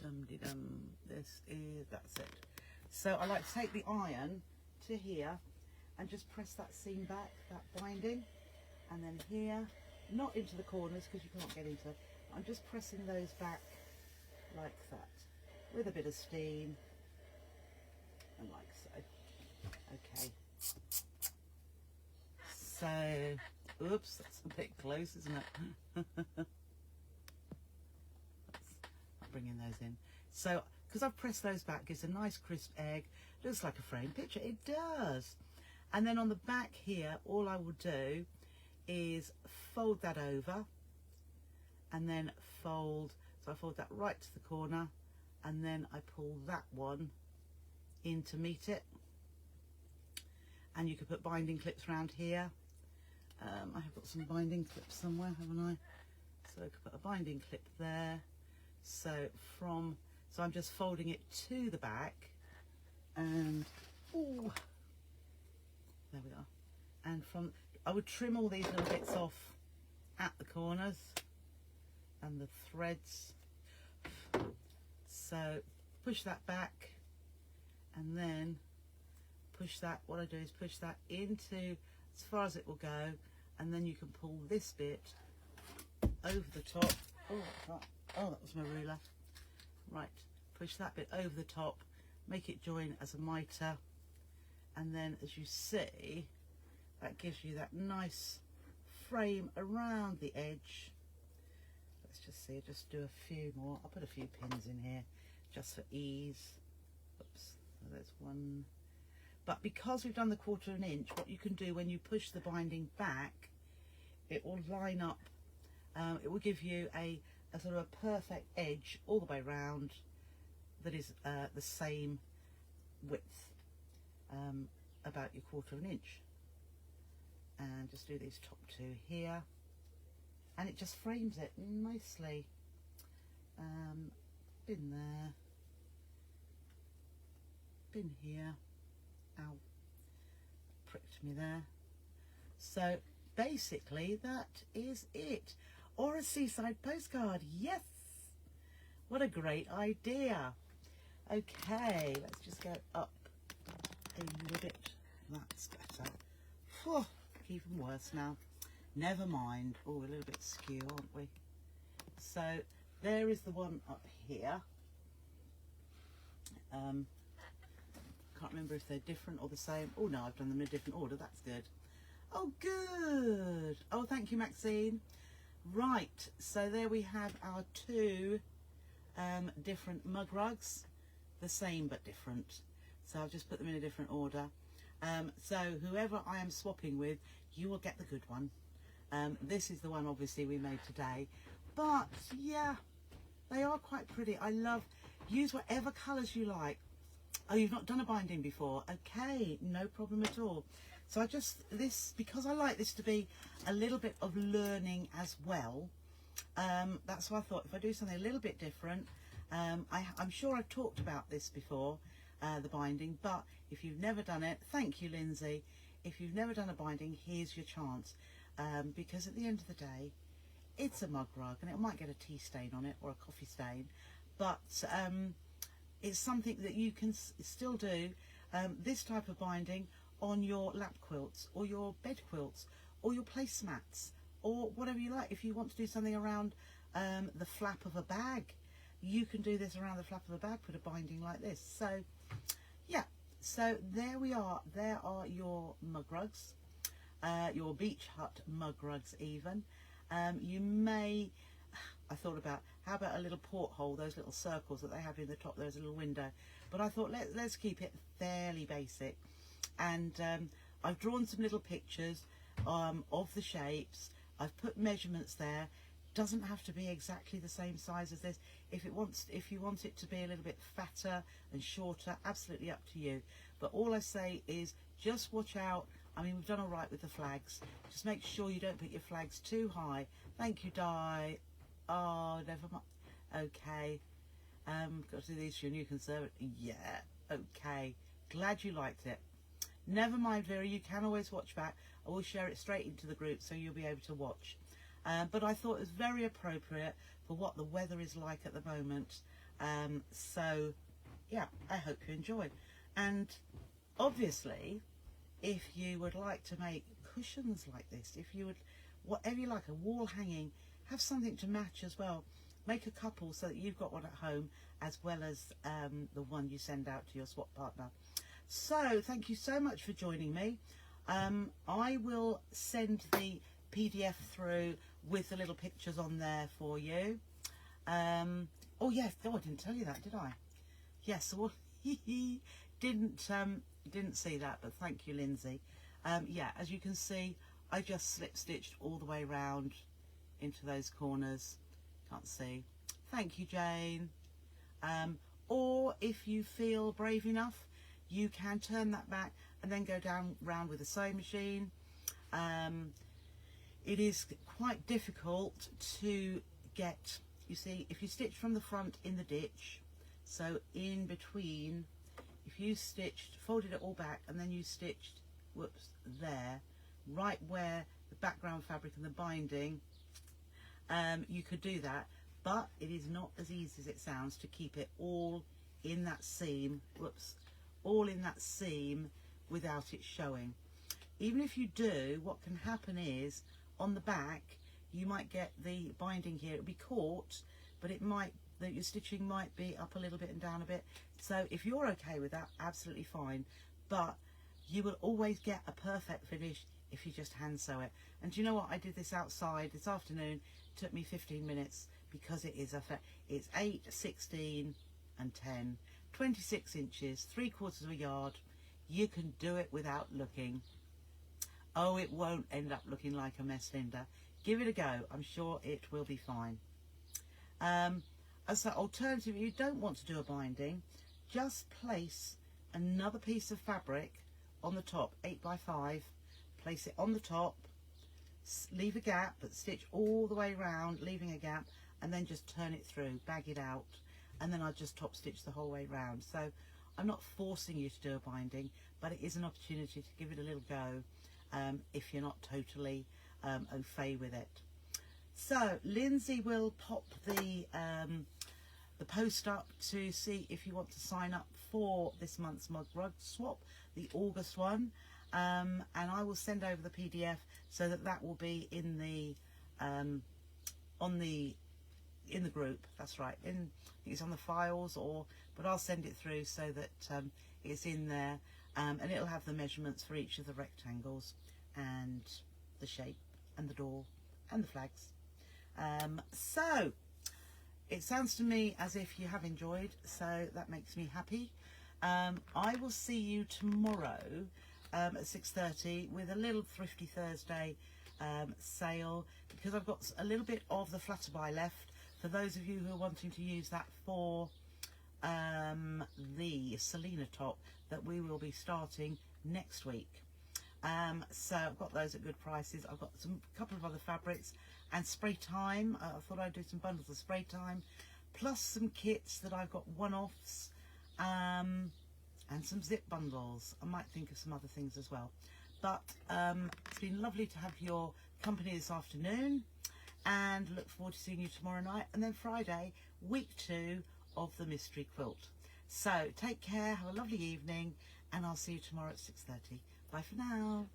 S1: dum-de-dum. That's it. So I like to take the iron to here and just press that seam back, that binding, and then here, not into the corners because you can't get into it. I'm just pressing those back like that with a bit of steam and like so. Okay. So, oops, that's a bit close, isn't it? I'm bringing those in. So, because I've pressed those back, gives a nice crisp egg. Looks like a framed picture. It does. And then on the back here, all I will do is fold that over and then fold. So I fold that right to the corner and then I pull that one in to meet it. And you could put binding clips around here. I have got some binding clips somewhere, haven't I? So I could put a binding clip there. So I'm just folding it to the back, and ooh, there we are. And I would trim all these little bits off at the corners and the threads. So push that back, and then push that. What I do is push that into as far as it will go, and then you can pull this bit over the top. Oh, that was my ruler. Right, push that bit over the top, make it join as a mitre, and then as you see, that gives you that nice frame around the edge. Let's just see, just do a few more. I'll put a few pins in here just for ease. Oops, so there's one. But because we've done the 1/4 inch, what you can do when you push the binding back, it will line up. It will give you a sort of a perfect edge all the way around that is the same width, about your 1/4 inch. And just do these top two here, and it just frames it nicely. Bin there, bin here. Ow, pricked me there. So basically that is it. Or a seaside postcard. Yes, what a great idea. Okay, let's just go up a little bit. That's better. Whew, even worse now. Never mind. Oh, we're a little bit skew, aren't we? So there is the one up here. Can't remember if they're different or the same. Oh no, I've done them in a different order. That's good. Oh, good. Oh, thank you, Maxine. Right, so there we have our two different mug rugs, the same but different. So I've just put them in a different order. So whoever I am swapping with, you will get the good one. This is the one obviously we made today, but yeah, they are quite pretty. I love, use whatever colours you like. Oh, you've not done a binding before? Okay, no problem at all. So I just, because I like this to be a little bit of learning as well, that's why I thought if I do something a little bit different, I'm sure I've talked about this before, the binding, but if you've never done it, thank you, Lindsay. If you've never done a binding, here's your chance, because at the end of the day, it's a mug rug and it might get a tea stain on it or a coffee stain, but it's something that you can still do, this type of binding on your lap quilts or your bed quilts or your placemats or whatever you like. If you want to do something around the flap of a bag, you can do this around the flap of a bag, put a binding like this. So yeah, so there we are. There are your mug rugs, your beach hut mug rugs even. You may, I thought about, how about a little porthole, those little circles that they have in the top, there's a little window. But I thought, let's keep it fairly basic. And I've drawn some little pictures of the shapes. I've put measurements there. Doesn't have to be exactly the same size as this. If you want it to be a little bit fatter and shorter, absolutely up to you. But all I say is just watch out. I mean, we've done all right with the flags. Just make sure you don't put your flags too high. Thank you, Di. Oh, never mind. Okay. Got to do these for your new conservative. Yeah. Okay. Glad you liked it. Never mind, Vera. You can always watch back. I will share it straight into the group so you'll be able to watch. But I thought it was very appropriate for what the weather is like at the moment. So, yeah, I hope you enjoy. And obviously, if you would like to make cushions like this, if you would, whatever you like, a wall hanging, have something to match as well. Make a couple so that you've got one at home as well as the one you send out to your swap partner. So, thank you so much for joining me. I will send the PDF through with the little pictures on there for you. Oh yes, I didn't tell you that, did I? Yes, well, didn't see that, but thank you, Lindsay. Yeah, as you can see, I just slip stitched all the way round into those corners. Can't see. Thank you, Jane. Or if you feel brave enough, you can turn that back and then go down round with a sewing machine. It is quite difficult to get, you see, if you stitch from the front in the ditch, so in between, if you stitched, folded it all back and then you stitched, whoops, there, right where the background fabric and the binding, you could do that, but it is not as easy as it sounds to keep it all in that seam, whoops, all in that seam without it showing. Even if you do, what can happen is on the back you might get the binding here, it'll be caught, but it might, your stitching might be up a little bit and down a bit. So if you're okay with that, absolutely fine, but you will always get a perfect finish if you just hand sew it. And do you know what, I did this outside this afternoon. It took me 15 minutes because it is it's 8, 16 and 10, 26 inches, 3/4 of a yard. You can do it without looking. Oh, it won't end up looking like a mess, Linda. Give it a go. I'm sure it will be fine. As an alternative, if you don't want to do a binding, just place another piece of fabric on the top, 8x5. Place it on the top, leave a gap, but stitch all the way around, leaving a gap, and then just turn it through, bag it out, and then I'll just top stitch the whole way round. So I'm not forcing you to do a binding, but it is an opportunity to give it a little go. If you're not totally au fait with it. So Lindsay will pop the post up to see if you want to sign up for this month's mug rug swap, the August one, and I will send over the PDF so that will be in the in the group. That's right. I think it's on the files, but I'll send it through so that it's in there. And it'll have the measurements for each of the rectangles and the shape and the door and the flags. So it sounds to me as if you have enjoyed, so that makes me happy. I will see you tomorrow at 6:30 with a little Thrifty Thursday sale, because I've got a little bit of the Flutterby left for those of you who are wanting to use that for the Selena top that we will be starting next week. So I've got those at good prices. I've got a couple of other fabrics and spray time. I thought I'd do some bundles of spray time, plus some kits that I've got one-offs, and some zip bundles. I might think of some other things as well. But it's been lovely to have your company this afternoon, and look forward to seeing you tomorrow night. And then Friday, week 2 of the mystery quilt. So take care, have a lovely evening, and I'll see you tomorrow at 6:30. Bye for now.